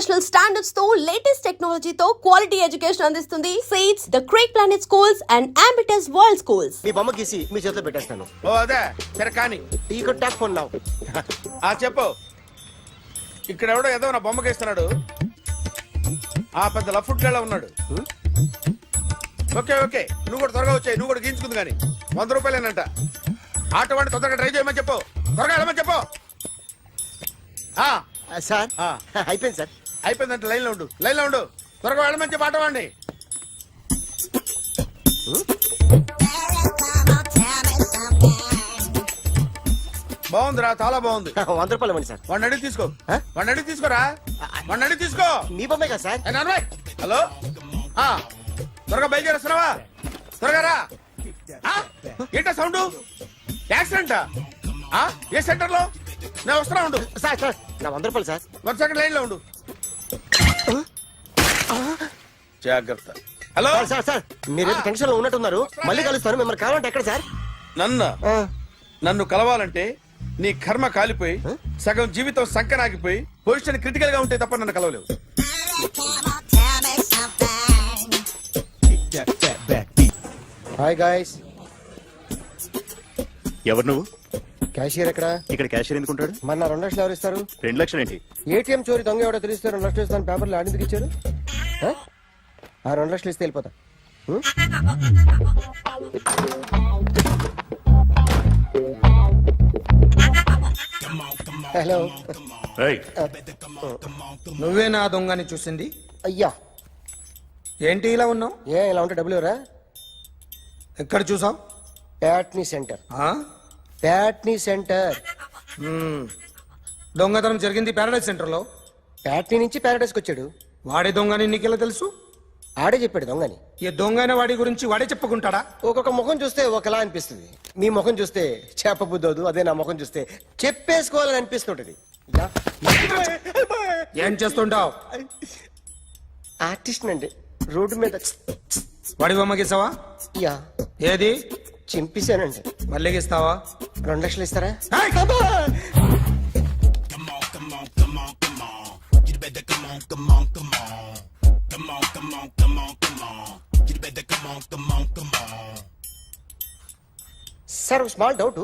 International standards తో latest టెక్నాలజీతో quality education అందిస్తుంది సీట్స్ the Creek Planet schools and Ambitus World schools. మీ బొమ్మ గీసి మీ చేతిలో పెట్టేస్తాను. ఓ అదే సరే కానీ ఈ కుడ్ టాక్ ఫోన్ నౌ. చెప్పు. ఇక్కడ ఎవడో ఏదో నా బొమ్మ గీస్తున్నాడు. ఆ పెద్ద లఫుట్ గళ్ళ ఉన్నాడు. ఓకే ఓకే నువ్వు కూడా త్వరగా వచ్చాయి. నువ్వు కూడా గీంచుకుంది కానీ 100 రూపాయలేనంట. ఆటో వాడిని తొందరగా డ్రైవ్ చేయమని చెప్పు. త్వరగా వెళ్ళమని చెప్పు. సార్ అయిపోయింది సార్. అయిపోయిందంటే లైన్లో ఉండు, లైన్లో ఉండు. త్వరగా వెళ్ళమని చెప్పు ఆటో వాడిని. బాగుందిరా, చాలా బాగుంది. 100 రూపాయలు ఇవ్వండి సార్. వాడిని అడిగి తీసుకో. వాడిని అడిగి తీసుకోరా. వాడిని అడిగి తీసుకో. మీ బొమ్మే కదా సార్. హలో త్వరగా బయలుదేరేస్తున్నావా? త్వరగా రా. ఏంటా సౌండ్? యాక్సిడెంటా? ఏ సెంటర్ లో? నేను వస్తున్నా ఉండు. సార్ సార్ నా 100 రూపాయలు సార్. 1 సెకండ్ లైన్ లో ఉండు. జాగ్రత్త. హలో సార్ సార్ సార్ మీరేదో టెన్షన్ లో ఉన్నట్టున్నారు. మళ్ళీ కలుస్తాను. మిమ్మల్ని కావాలంటే ఎక్కడ సార్? నన్ను కలవాలంటే నీ కర్మ కాలిపోయి సగం జీవితం సంకనాగిపోయి పొజిషన్ క్రిటికల్ గా ఉంటే తప్ప నన్ను కలవలేవు. Hi guys. ఎవరు నువ్వు? క్యాషియర్ ఎక్కడ? ఇక్కడ క్యాషియర్ ఎందుకుంటాడు? మన 2 లక్షలు ఎవరు ఇస్తారు? 2 లక్షలు ఏంటి? ఏటీఎం చోరీ దొంగ ఎవడో తెలిస్తే 2 లక్షలు ఇస్తాను పేపర్లు ఆడిందుకు ఇచ్చారు. ఆ 2 లక్షలు ఇస్తే వెళ్ళిపోతా. హలో. నువ్వే నా దొంగని చూసింది? అయ్యా ఏంటి ఇలా ఉన్నావు? ఇలా ఉంటే డబ్బులు ఎవరా? ఎక్కడ చూసావు? ప్యాట్నీ సెంటర్. ప్యాట్నీ సెంటర్. దొంగతనం జరిగింది ప్యారడైజ్ సెంటర్ లో. ప్యాట్నీ నుంచి ప్యారడైస్కి వచ్చాడు. వాడే దొంగని నీకెలా తెలుసు? ఆడే చెప్పాడు దొంగని. ఈ దొంగైన వాడి గురించి వాడే చెప్పుకుంటాడా? ఒక్కొక్క ముఖం చూస్తే ఒకలా అనిపిస్తుంది. మీ ముఖం చూస్తే చెప్పబుద్దోదు. అదే నా ముఖం చూస్తే చెప్పేసుకోవాలని అనిపిస్తుంటది. ఏం చేస్తుంటావు? ఆర్టిస్ట్ అండి. రోడ్డు మీద వాడి బొమ్మ గీసావా? యా. ఏది? చింపేశానండి. మళ్ళీ గీస్తావా? 2 లక్షలు ఇస్తారా? Sir small doubt.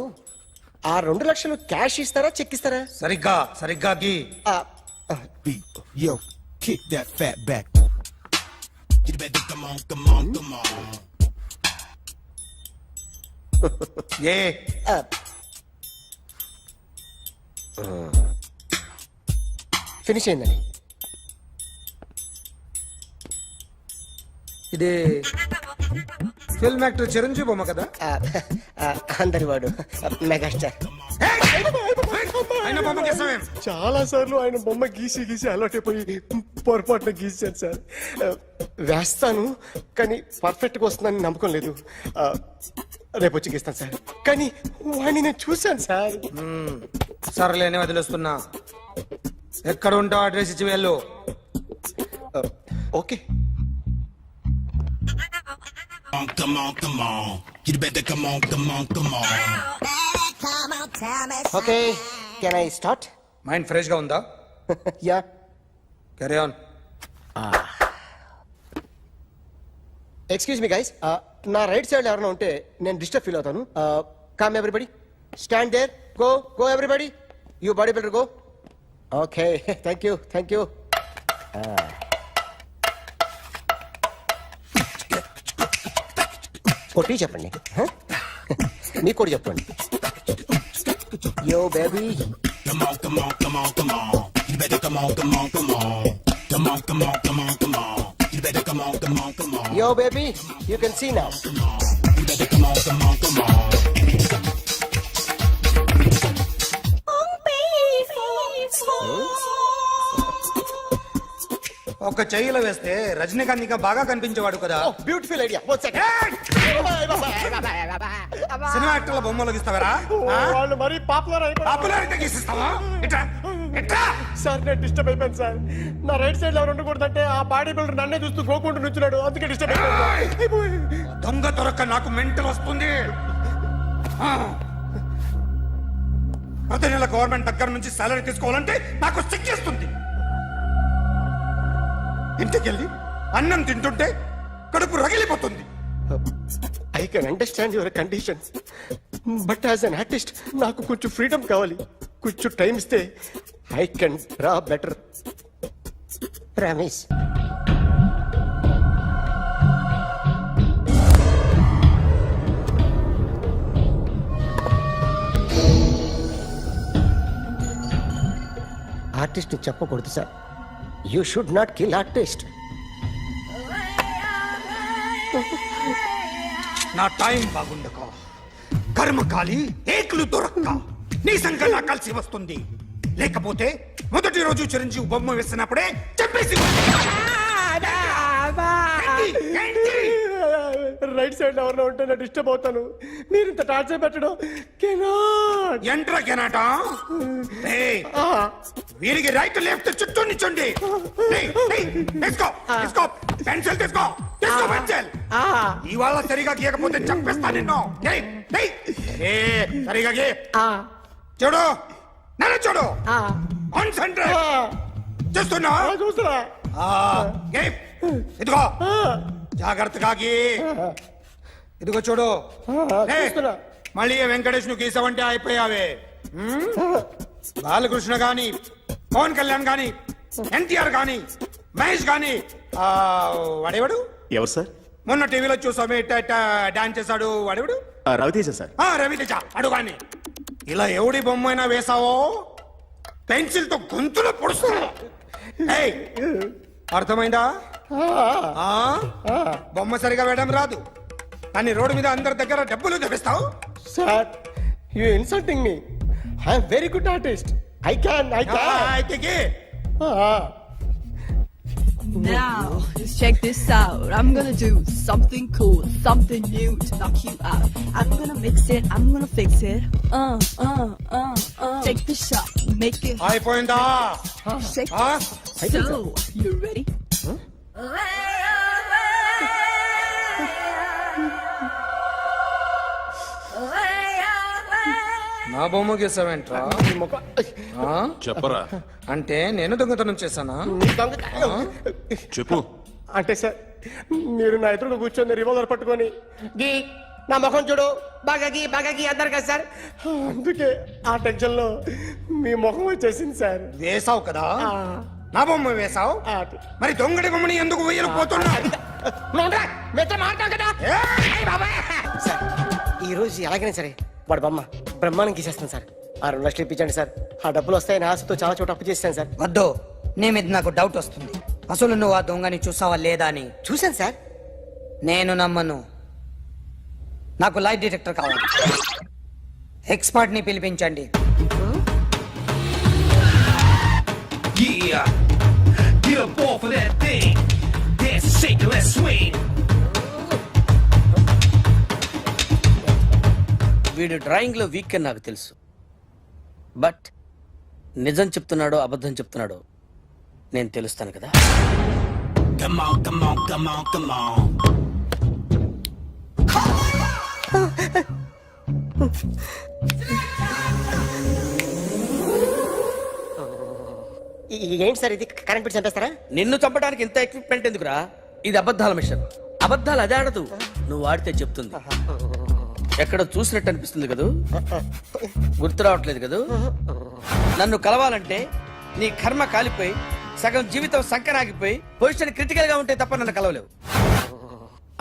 ఆ 2 లక్షలు క్యాష్ ఇస్తారా చెక్ ఇస్తారా? సరిగ్గా గీ. Yo, kick that fat back. You better come on. A finish అయిందండి. ఇది ఫిల్మ్ యాక్టర్ చిరంజీవి బొమ్మ కదా? అందరి వాడు మెగాస్టార్. ఆయన బొమ్మ గీసావేం? చాలా సార్లు ఆయన బొమ్మ గీసి అలవాటైపోయి పొరపాటున గీసాను సార్. వేస్తాను కానీ పర్ఫెక్ట్గా వస్తుందని నమ్మకం లేదు. రేపు వచ్చి గీస్తాను సార్. కానీ వాడిని నేను చూశాను సార్. సర్లేని వదిలేస్తున్నా. ఎక్కడ ఉంటావు అడ్రస్ ఇచ్చి వెళ్ళు. Okay. Come on. You better come on. Okay can I start? Mind fresh గా ఉందా? Yeah. Carry on. Excuse me guys. నా రైట్ సైడ్ ఎవరైనా ఉంటే నేను డిస్టర్బ్ ఫీల్ అవుతాను. Come everybody, stand there. Go everybody. You body builder go. Okay thank you. కొట్టి చెప్పండి. మీకు కూడా చెప్పండి. Yo baby. Come on. You better come on. Come on. You better come on. Yo baby, you can see now. You better come on. ఒక చెయ్యిలో వేస్తే రజనీకాంత్ ఇంకా బాగా కనిపించేవాడు కదా. Beautiful idea. One second. Cinema యాక్టర్ల బొమ్మలు గీస్తావరా? వాళ్ళు మరి పాపులర్ అయితే గీసిస్తావా? సార్ నేను డిస్టర్బ్ అయిపోయాను సార్. నా రైట్ సైడ్ లో ఎవరు ఉండకూడదంటే ఆ బాడీ బిల్డర్ నన్నే చూస్తూ గోకుంటూ నుంచున్నాడు. అందుకే డిస్టర్బ్ అయిపోయాను. దొంగ దొరక్క నాకు మెంటల్ వస్తుంది. ప్రతి నెల గవర్నమెంట్ దగ్గర నుంచి సాలరీ తీసుకోవాలంటే నాకు సిగ్గేస్తుంది. ఇంటికెళ్ళి అన్నం తింటుంటే కడుపు రగిలిపోతుంది. I can understand your conditions, but as an artist నాకు కొంచెం ఫ్రీడమ్ కావాలి. కొంచెం టైం ఇస్తే I can draw better. Promise. Artist చెప్పకూడదు sir. You should not kill artist. నా టైం బాగుండక కర్మకాలి ఏకులు దొరక్క నీ సంఖ్య నాకు కలిసి వస్తుంది. లేకపోతే మొదటి రోజు చిరంజీవి బొమ్మ వేసినప్పుడే చెప్పేసి రైట్ సైడ్ ఎవరిలో ఉంటే నేను డిస్టర్బ్ అవుతాను. మీరు ఇంత టార్చర్ పెట్టడం కెనాట్. ఎంట్రా కెనాట వీరికి రైట్ లెఫ్ట్ చుట్టూ నిచ్చండి. తీసుకో తీసుకో పెన్సిల్ తీసుకో తీసుకో పెన్సిల్. ఇవాళ సరిగా గీయకపోతే చంపేస్తా నిన్ను. సరిగా గీ. చూడు నన్ను చూడు. కాన్సంట్రేట్ చేస్తున్నా. చూస్తున్నా. ఇదిగో జాగ్రత్తగా గీ. ఇదిగో చూడు. చూస్తున్నా. మళ్ళీ వెంకటేష్ ను గీసావంటే అయిపోయావే. బాలకృష్ణ గాని పవన్ కళ్యాణ్ గాని ఎన్టీఆర్ గాని మహేష్ గాని వాడేవాడు ఎవరు సార్? మొన్న టీవీలో చూసామే డాన్స్ చేశాడు వాడేవాడు? రవితేజ సార్. రవితేజ అడుగాని. ఇలా ఎవడి బొమ్మ అయినా వేసావో పెన్సిల్ తో గొంతులో పొడుస్తా. అర్థమైందా? బొమ్మ సరిగా వేయడం రాదు కానీ రోడ్డు మీద అందరి దగ్గర డబ్బులు తెప్పిస్తావు. Sir you insulting me. I'm very good artist. I can. Now, just check this out. I'm gonna do something cool, something new to knock you out. I'm gonna mix it, I'm gonna fix it. Take the shot, make it hot. అయిపోయిందా? Shake it. So, you ready? నా బొమ్మ గీసావేంట్రా? చెప్పరా. అంటే నేను దొంగతనం చేశానా? చెప్పు. అంటే సార్ మీరు నా ఎదురుగా కూర్చొని రివాల్వర్ పట్టుకొని గీ నా ముఖం చూడు బాగా గీ అన్నారు కదా సార్. అందుకే ఆ టెన్షన్ లో మీ ముఖం వచ్చేసింది సార్. వేసావు కదా, నా బొమ్మ వేసావు. మరి దొంగడి బొమ్మని ఎందుకు వేయలు పోతున్నా? సార్ ఈ రోజు ఎలాగైనా సరే వాడు బొమ్మ బ్రహ్మాండం గీసేస్తాను సార్. 6 లక్షలు ఇప్పించండి సార్. ఆ డబ్బులు వస్తాయని ఆశతో చాలా చోట అప్పు చేస్తాను సార్. వద్దు, నీ మీద నాకు డౌట్ వస్తుంది. అసలు నువ్వు ఆ దొంగని చూసావా లేదా అని. చూశాను సార్. నేను నమ్మను. నాకు లైట్ డిటెక్టర్ కావాలి. ఎక్స్పర్ట్ ని పిలిపించండి. Yeah, get up off of that thing. Dance, shake, let's swing. వీడు డ్రాయింగ్ లో వీక్ అని నాకు తెలుసు. బట్ నిజం చెప్తున్నాడో అబద్ధం చెప్తున్నాడో నేను తెలుస్తాను కదా. Come on, come on, come on, come on. ఏంటి సార్ ఇది? కరెంట్ బిల్ చంపేస్తారా? నిన్ను చంపడానికి ఇంత ఎక్విప్మెంట్ ఎందుకురా? ఇది అబద్ధాల మిషన్. అబద్ధాలు అదే ఆడదు, నువ్వు ఆడితే చెప్తుంది. ఎక్కడ చూసినట్టు అనిపిస్తుంది కదూ? గుర్తు రావట్లేదు కదూ? నన్ను కలవాలంటే నీ కర్మ కాలిపోయి సగం జీవితం సంకనాగిపోయి పొజిషన్ క్రిటికల్ గా ఉంటే తప్ప నన్ను కలవలేవు.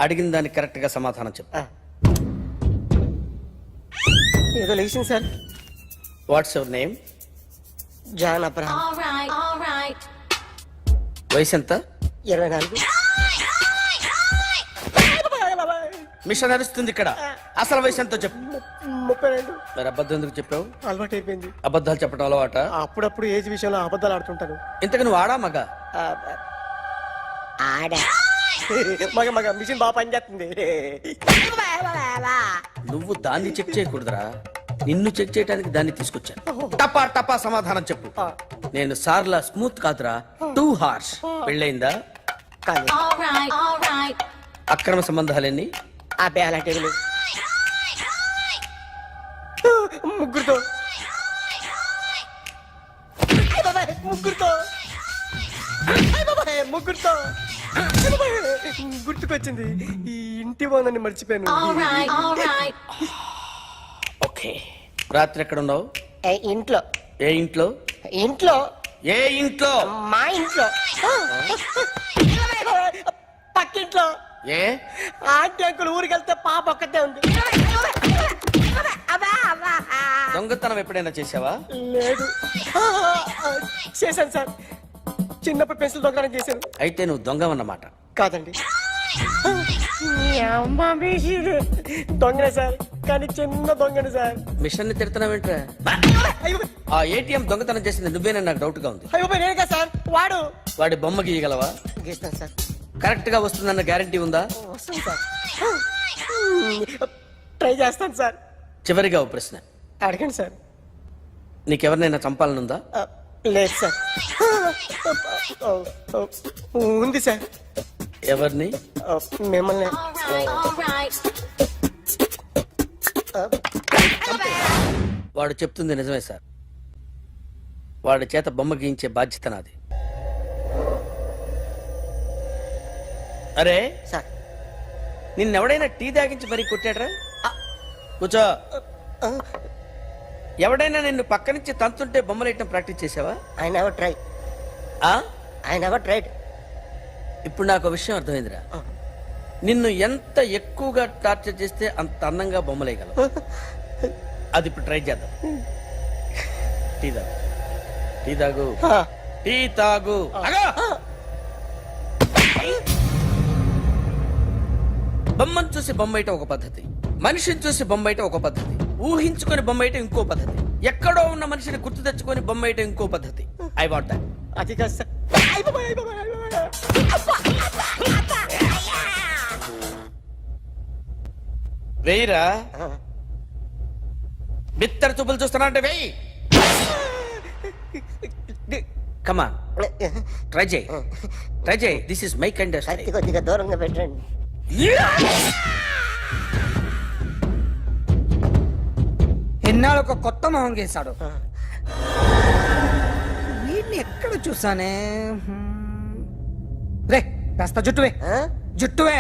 అడిగిన దానికి కరెక్ట్ గా సమాధానం చెప్పు. ఏదో లేచింది sir. What's your name? John Abraham. వయసు ఎంత? 24. మిషన్ నడుస్తుంది ఇక్కడ. అసలు వయసు ఎంతో చెప్పు. 32. మరి అబద్ధం ఎందుకు చెప్పావు? అలవాటు అయిపోయింది. అబద్ధాలు చెప్పడం అలవాట? అప్పుడప్పుడు ఏజ్ విషయంలో అబద్ధాలు ఆడుతుంటాను. ఇంతకు నువ్వు ఆడా మగ? ఆడా. మగ మిషన్ బాగా పనిచేస్తుంది. నువ్వు దాన్ని చెక్ చేయకూడదురా, నిన్ను చెక్ చేయడానికి దాన్ని తీసుకొచ్చాను. టపా టపా సమాధానం చెప్పు. నేను సార్లా స్మూత్ కాదురా, టూ హార్ష్. పెళ్ళయిందా? కానీ అక్రమ సంబంధాలన్నీ? అబ్బే అలాంటి ముగ్గురుతో. ముగ్గురుతో ముగ్గురుతో గుర్తుకొచ్చింది, ఈ ఇంటి బాగుందని మర్చిపోయాను. ఓకే, రాత్రి ఎక్కడ ఉన్నావు? ఇంట్లో. ఏ ఇంట్లో? ఇంట్లో. ఏ ఇంట్లో? మా ఇంట్లో. పక్కింట్లో. ఏ ఆంటీ అంకుల్ ఊరికి వెళ్తే పాప ఒక్కతే ఉంది. దొంగతనం ఎప్పుడైనా చేసావా? లేదు. చేశాను సార్, చిన్నప్పుడు పెన్సిల్ దొంగతనం చేశాను. అయితే నువ్వు దొంగవన్నమాట. కాదండి, దొంగనే సార్, కానీ చిన్న దొంగని సార్. మిషన్ ని తిడుతున్నావేంట్రా? అయ్యో ఆ ఏటీఎం దొంగతనం చేసింది నువ్వేనని నాకు డౌట్ గా ఉంది. అయ్యో నేను కదా సార్, వాడు. వాడి బొమ్మ గీయగలవా? గీస్తాను సార్. కరెక్ట్ గా వస్తుందన్న గ్యారంటీ ఉందా? వస్తాను సార్, ట్రై చేస్తాను సార్. చివరిగా ఓ ప్రశ్న అడగండి సార్. నీకెవరినైనా చంపాలనుందా? లేదు సార్. ఉంది సార్. ఎవరిని? మిమ్మల్ని. వాడు చెప్తుంది నిజమే సార్. వాడి చేత బొమ్మ గీయించే బాధ్యత నాది. అరే సార్, నిన్నెవడైనా టీ తాగించి మరీ కొట్టాడ్రా? కూర్చో. ఎవడైనా నిన్ను పక్క నుంచి తంతుంటే బొమ్మలేయటం ప్రాక్టీస్ చేసావా? I never try. I never tried. ఇప్పుడు నాకు విషయం అర్థమైందిరా. నిన్ను ఎంత ఎక్కువగా టార్చర్ చేస్తే అంత అందంగా బొమ్మలేయగలవు. అది ఇప్పుడు ట్రై చేద్దాం. టీ తాగు, టీ తాగు, టీ తాగు. బొమ్మను చూసి బొమ్మయటం ఒక పద్ధతి, మనిషిని చూసి బొమ్మయటం ఒక పద్ధతి, ఊహించుకొని బొమ్మయటం ఇంకో పద్ధతి, ఎక్కడో ఉన్న మనిషిని గుర్తు తెచ్చుకొని బొమ్మయటం ఇంకో పద్ధతి. I want that. అది కాదు సార్. వెయ్యిరా. బిత్తర చూపులు చూస్తున్నా అంటే వెయ్యి. కమా, ట్రై చేయి, ట్రై చేయి. This is my kind of style. కొద్దిగా దూరంగా పెట్టండి. ఎన్నాళ్ళు ఒక కొత్త మొహం గీశాడు. వీడిని ఎక్కడ చూసానే? రే కాస్త జుట్టువే, జుట్టువే.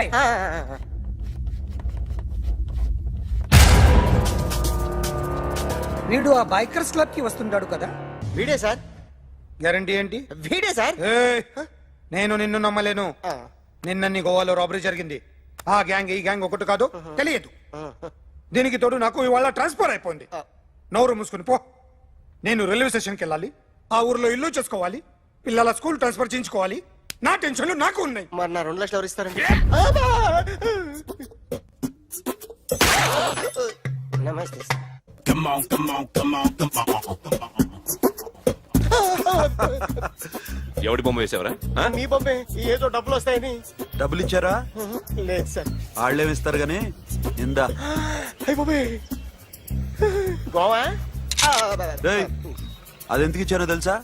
వీడు ఆ బైకర్స్ క్లబ్ కి వస్తుంటాడు కదా? వీడే సార్. గ్యారంటీ ఏంటి? వీడే సార్. ఏయ్, నేను నిన్ను నమ్మలేను. నిన్న నీ గోవాలో రాబరీ జరిగింది. ఆ గ్యాంగ్ ఈ గ్యాంగ్ ఒకటి కాదు, తెలియదు. దీనికి తోడు నాకు ఇవాళ ట్రాన్స్ఫర్ అయిపోయింది. నోరు మూసుకుని పో. నేను రైల్వే స్టేషన్కి వెళ్ళాలి, ఆ ఊర్లో ఇల్లు చేసుకోవాలి, పిల్లల స్కూల్ ట్రాన్స్ఫర్ చేయించుకోవాలి. నా టెన్షన్లు నాకు ఉన్నాయి. మరి నా 2 లక్షలు ఎవరు ఇస్తారండి? నమస్తే sir. Come on, come on, come on, come on, come on. ఎవడి బొమ్మ వేసావరా? మీ బొమ్మే, ఏదో డబ్బులు వస్తాయని. డబ్బులు ఇచ్చారా? లేదు సార్. వాళ్ళేమి ఇస్తారు గానీ ఇందా. అయ్య బాబే, గోవా. డేయ్, అదెందుకు ఇచ్చారో తెలుసా?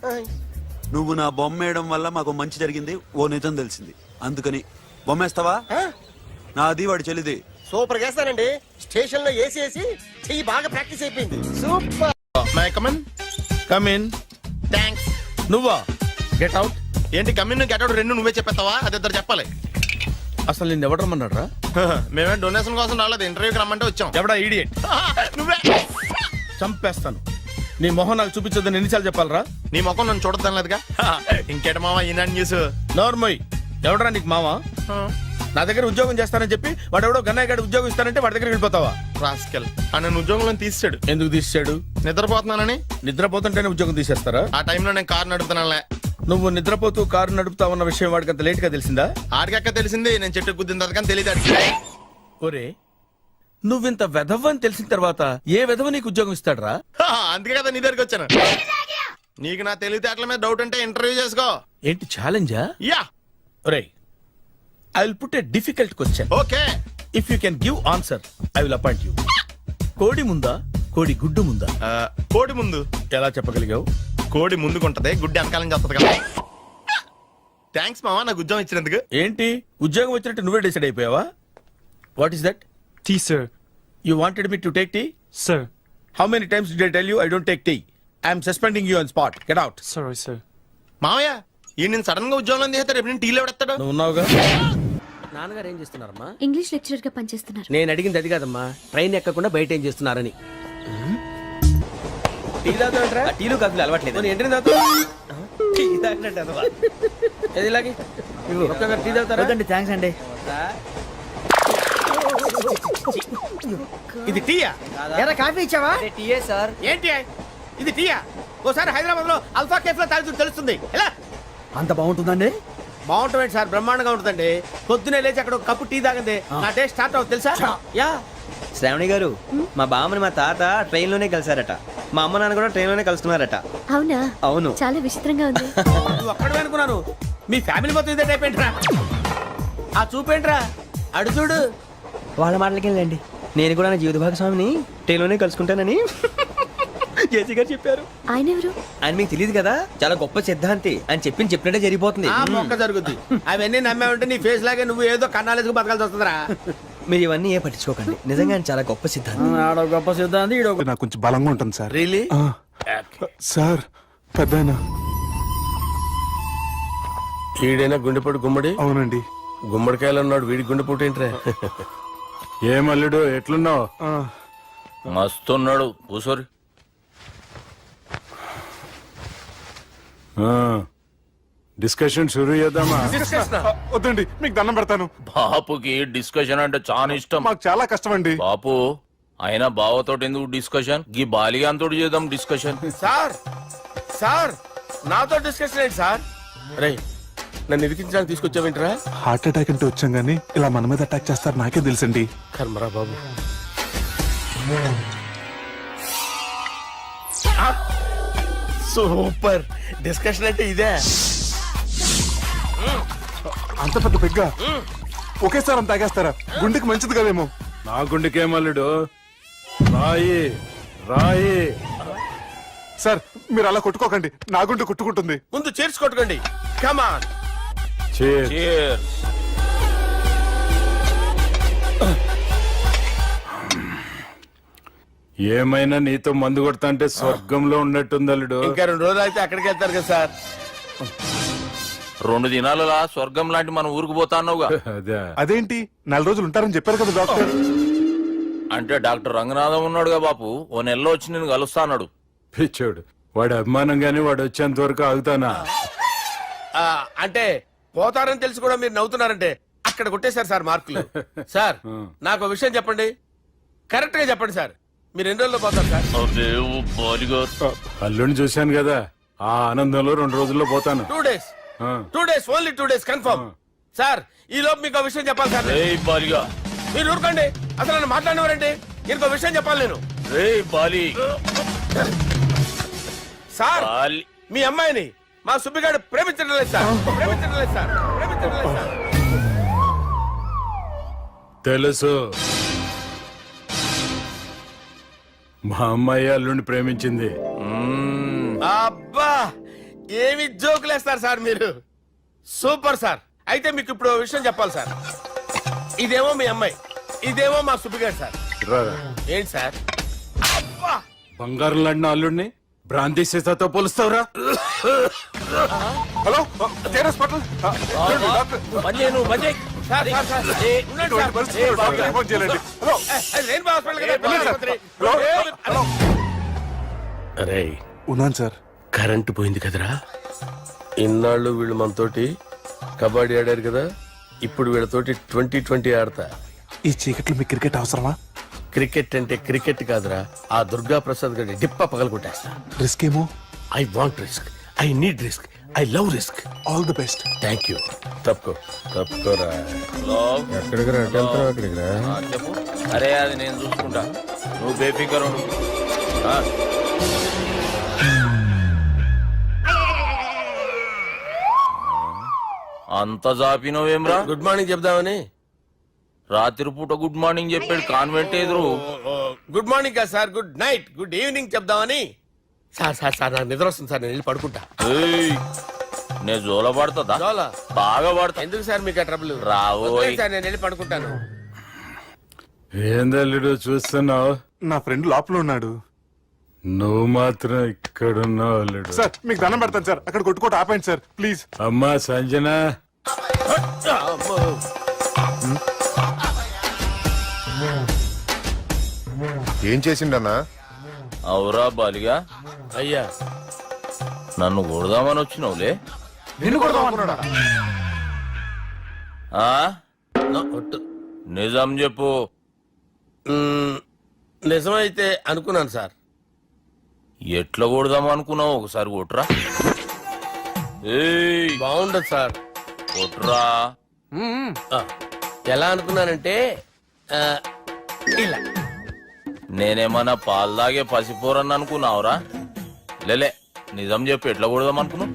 నువ్వు నా బొమ్మ వేయడం వల్ల మాకు మంచి జరిగింది, ఓ నిజం తెలిసింది, అందుకని. బొమ్మేస్తావా? నాది వాడి చెల్లిది. సూపర్ చేస్తానండి. స్టేషన్ లో ఏసీ వేసి చెయ్యి బాగా ప్రాక్టీస్ అయిపోయింది. Super. My come on. Come in. Thanks. నువ్వా? Get out. ఏంటి కమిన్ గెట్ అవుట్ రెండు నువ్వే చెప్పేస్తావా? అది ఇద్దరు చెప్పాలి. అసలు నిన్ను ఎవరు రమ్మన్నారా? మేమే డొనేషన్ కోసం రాలేదు, ఇంటర్వ్యూకి రమ్మంటే వచ్చాం. ఎవడా ఈడియట్? నువ్వే. చంపేస్తాను. నీ మొహం నాకు చూపించొద్దని ఎన్నిసార్లు చెప్పాలరా? నీ మొహం నన్ను చూడద్దాం లేదుగా. ఇంకేట మావా ఈనాడు న్యూస్. నోర్మోయ్, ఎవడరా నీకు మావా? నా దగ్గర ఉద్యోగం చేస్తానని చెప్పి వాడెవడో గన్నయ్య గారి ఉద్యోగం ఇస్తానంటే వాడి దగ్గర వెళ్ళిపోతావా? రాస్కెల్. నన్ను ఉద్యోగంలో తీసాడు. ఎందుకు తీసాడు? నిద్రపోతున్నానని. నిద్రపోతుంటేనే ఉద్యోగం తీసేస్తారా? ఆ టైంలో నేను కారు నడుపుతున్నానులే. నువ్వు నిద్రపోతూ కారు నడుపుతా ఉన్న విషయం వాడికి అంత లేట్ గా తెలిసిందా? ఆడికక్క తెలిసింది, నేను చెట్టు గుద్దిన తర్వాత కానీ తెలియదు. ఒరే, నువ్వింత వెధవ అని తెలిసిన తర్వాత ఏ వెధవ నీకు ఉద్యోగం ఇస్తాడరా? అందుకే కదా నీ దగ్గరికి వచ్చాను. నీకు నా తెలివితేటల మీద డౌట్ అంటే ఇంటర్వ్యూ చేసుకో. ఏంటి ఛాలెంజా? యా. ఒరే, I will put a difficult question. Okay. If you can give answer, I will appoint you. కోడి ముందా, కోడి గుడ్డు ముందా? కోడి ముందు. ఎలా చెప్పగలిగావు? కోడి ముందుకుంటది, గుడ్డి వెనకాలం చేస్తుంది కదా. థ్యాంక్స్ మావా నాకు ఉద్యోగం ఇచ్చినందుకు. ఏంటి ఉద్యోగం వచ్చినట్టు నువ్వే డిసైడ్ అయిపోయావా? What is that? Tea, sir. You wanted me to take tea? Sir. How many times did I tell you I don't take tea? I am suspending you on spot. Get out. Sorry, sir. మావయ్య ఈ నేను sudden గా ఉద్యోగంలో దిగుతాడు రేపు నేను టీలో పెడతాడు. నువ్వు ఉన్నావుగా. నాన్నగారు ఏం చేస్తున్నారమ్మా? ఇంగ్లీష్ లెక్చరర్ గా పనిచేస్తున్నారు. నేను అడిగింది అది కాదమ్మా, ట్రైన్ ఎక్కకుండా బయట ఏం చేస్తున్నారని. టీ తాగుతాంట్రా? టీలు కాఫీలు అలవాట్లేదు. ఏంటి తాగుతావు? టీ తాగినట్టు అదవా. ఏది ఇలాగే ఒక్కగారు టీ తాగుతారా? థ్యాంక్స్ అండి. ఇది టీయా? ఎరా కాఫీ ఇచ్చావా? టీయే సార్. ఏంటి ఇది టీయా? ఓసారి హైదరాబాద్ లో అల్ఫా కేఫ్ లో తాగుతూ తెలుస్తుంది. ఎలా అంత బాగుంటుందండి? బాగుంటుంది సార్, బ్రహ్మాండంగా ఉంటుందండి. పొద్దునే లేచి అక్కడ ఒక కప్పు టీ తాగింది నా డే స్టార్ట్ అవుతుంది తెలుసా? యా. శ్రావణి గారు, మా బామ్మని మా తాత ట్రైన్ లోనే కలిసారట. మా అమ్మ నాన్న కూడా ట్రైన్ లోనే కలుసుకున్నారట. అవునా? అవును. చాలా విచిత్రంగా ఉంది. నువ్వు ఒక్కడే అనుకున్నాను, మీ ఫ్యామిలీ మొత్తం ఇదే టైప్ ఏంట్రా? ఆ చూపేంట్రా, అడు చూడు. వాళ్ళ మాటలకి వెళ్ళండి. నేను కూడా నా జీవిత భాగస్వామిని ట్రైన్ లోనే కలుసుకుంటానని జేసీ గారు చెప్పారు. ఆయన ఎవరు? ఆయన మీకు తెలియదు కదా, చాలా గొప్ప సిద్ధాంతి అని చెప్పినట్టే జరిగిపోతుంది. ఆ మొక్క జరుగుద్ది. అవన్నీ నమ్మే ఉంటే నీ ఫేస్ లాగే నువ్వు ఏదో కన్నాలేసుకు బతకాల్సి వస్తుందిరా. మీరు ఇవన్నీ ఏ పట్టించుకోకండి. నిజంగా ఆయన చాలా గొప్ప సిద్ధాంతి. ఆడ గొప్ప సిద్ధాంతి, ఈడో నాకు కొంచెం బలంగా ఉంటుంది సార్. రియలీ? సార్ పెద్దయినా. ఈడైనా గుండెపోటు గుమ్మడి? అవునండి. గుమ్మడికాయలు అన్నాడు, వీడి గుండెపోటు ఏంట్రా? ఏమల్లుడు ఎట్లున్నావు? మస్తున్నాడు కూసోరి. డిస్కషన్ షురూ చేద్దామా? వద్దండి, మీకు దండం పెడతాను. బాపుకి డిస్కషన్ అంటే చాలా ఇష్టం. మాకు చాలా కష్టం అండి. బాపు అయినా బావతోటి ఎందుకు డిస్కషన్? గీ బాలిగాంతోటి చేద్దాం డిస్కషన్. సార్ సార్ నాతో డిస్కషన్ ఏంటి సార్? రే నన్ను ఇరికించడానికి తీసుకొచ్చావేంట్రా? హార్ట్ అటాక్ అంటే వచ్చాం గానీ ఇలా మన మీద అటాక్ చేస్తారు నాకే తెలుసండి. కర్మరా బాబు. సూపర్ డిస్కషన్ అంటే ఇదే. అంత పెద్ద పెగ్గా ఒకేసారి అంత తాగేస్తారా? గుండెకి మంచిది కదేమో. నా గుండెకేమల్లుడు రాయి రాయి. సార్ మీరు అలా కొట్టుకోకండి, నా గుండె కొట్టుకుంటుంది. ముందు చేర్చుకొట్టుకోండి. కమాన్. Cheers. ఏమైనా నీతో మందు కొడతా అంటే స్వర్గంలో ఉన్నట్టుంది అల్లుడు. ఇంకా 2 రోజులు అయితే అక్కడికి వెళ్తారు కదా సార్. 2 దినాలలా స్వర్గం లాంటి మన ఊరికి పోతాన్నావుగా. అదేంటి 4 రోజులు ఉంటారని చెప్పారు కదా డాక్టర్. అంటే డాక్టర్ రంగనాథం ఉన్నాడుగా బాపు, ఓ నెలలో వచ్చి నేను కలుస్తా అన్నాడు. పిచ్చోడు, వాడి అభిమానంగానే వాడు వచ్చేంత వరకు ఆగుతానా? అంటే పోతారని తెలిసి కూడా మీరు నవ్వుతున్నారంటే అక్కడ కొట్టేశారు సార్ మార్కులు. సార్ నాకు విషయం చెప్పండి, కరెక్ట్ గా చెప్పండి సార్. మీరు ఎన్ని రోజుల్లో పోతారు సార్? అదే ఓ బాలిగారు. అల్లుడిని చూశాను కదా, ఆ ఆనందంలో 2 రోజుల్లో పోతాను. 2 days. 2 days, only 2 days confirm. Sir ఈ లోపు మీకు ఒక విషయం చెప్పాలి సార్. రేయ్ బాలిగా. మీరు ఊరుకోండి, అసలు నన్ను మాట్లాడినవారండి. ఇంకో విషయం చెప్పాలి నేను. రేయ్ బాలి. Sir Bali. మీ అమ్మాయిని మా సుబ్బిగాడు ప్రేమించడం లేదు సార్. ప్రేమించడం లేదు సార్. ప్రేమించడం లేదు సార్. తెలుసు, మా అమ్మాయి అల్లుడిని ప్రేమించింది. అబ్బా ఏమి జోకులేస్తారు సార్ మీరు. Super sir. అయితే మీకు ఇప్పుడు ఓ విషయం చెప్పాలి సార్. ఇదేమో మీ అమ్మాయి, ఇదేమో మా సుబ్బిగాడు సార్. రారా. ఏంటి సార్? అబ్బా బంగారం లాంటి అల్లుడిని బ్రాంతి సీతాతో పోలుస్తావురా? హలో కేరస్ పటల్. Sir, sir, sir. ఉండండి సార్. రెయిన్బో హాస్పిటల్ కదా, ఆసుపత్రి. అరే ఉన్నాను సార్. కరెంటు పోయింది కదరా. ఇన్నాళ్ళు వీళ్ళు మనతోటి కబడ్డీ ఆడారు కదా, ఇప్పుడు వీళ్ళతోటి 2020 ఆడతా. ఈ చీకట్లో మీకు క్రికెట్ అవసరమా? క్రికెట్ అంటే క్రికెట్ కాదురా, ఆ దుర్గా ప్రసాద్ గారి డిప్ప పగలగొట్టేస్తా. రిస్క్ ఏమో. I want risk, I need risk, I love risk. All the best. Thank you. తప్పుకోరా. ఎక్కడికి రా? అక్కడికి రా. చెప్పు. అరే అది నేను చూసుకుంటా, నువ్వు బేఫికర్ ఉండు. అంత జాపినవేమ్రా? గుడ్ మార్నింగ్ చెప్దామని. రాత్రి పూట గుడ్ మార్నింగ్ చెప్పాడు కాన్వెంట్ ఎదురు. గుడ్ మార్నింగ్ కాదు sir, good night, good evening చెప్దామని. సార్ సార్ సార్ నాకు నిద్ర వస్తుంది సార్, నేను వెళ్ళి పడుకుంటా. ఏయ్, నేను జోల పడుతుందా? జోలా? బాగా పడతా. ఎందుకు సార్ మీకు ఆ ట్రబుల్? రావోయ్. సార్ నేను వెళ్ళి పడుకుంటాను. ఏందల్లుడు చూస్తున్నావు? నా ఫ్రెండ్ లోపల ఉన్నాడు. నువ్వు మాత్రం ఇక్కడున్నావు అల్లుడు. సార్ మీకు దండం పెడతాను సార్, అక్కడ కొట్టుకోట ఆపండి సార్ ప్లీజ్. అమ్మా సంజన, ఏం చేసిండన్నా? అవురా బాలిగా, అయ్యా నన్ను కొడదామని వచ్చినావులే. నిన్ను కూడా అనుకున్నాడా? ఆ? ఒట్టు. నిజం చెప్పు. నిజమైతే అనుకున్నాను సార్. ఎట్లా కొడదాం అనుకున్నావు? ఒకసారి కొట్రా. ఏయ్, బాగుండదు సార్. కొట్రా. ఆ, ఎలా అనుకున్నానంటే ఆ, ఇలా నేనేమన్నా పాలు తాగే పసిపోరని అనుకున్నావురా? లేలే, నిజం చెప్పు, ఎట్లా కొడదాం అనుకున్నావు?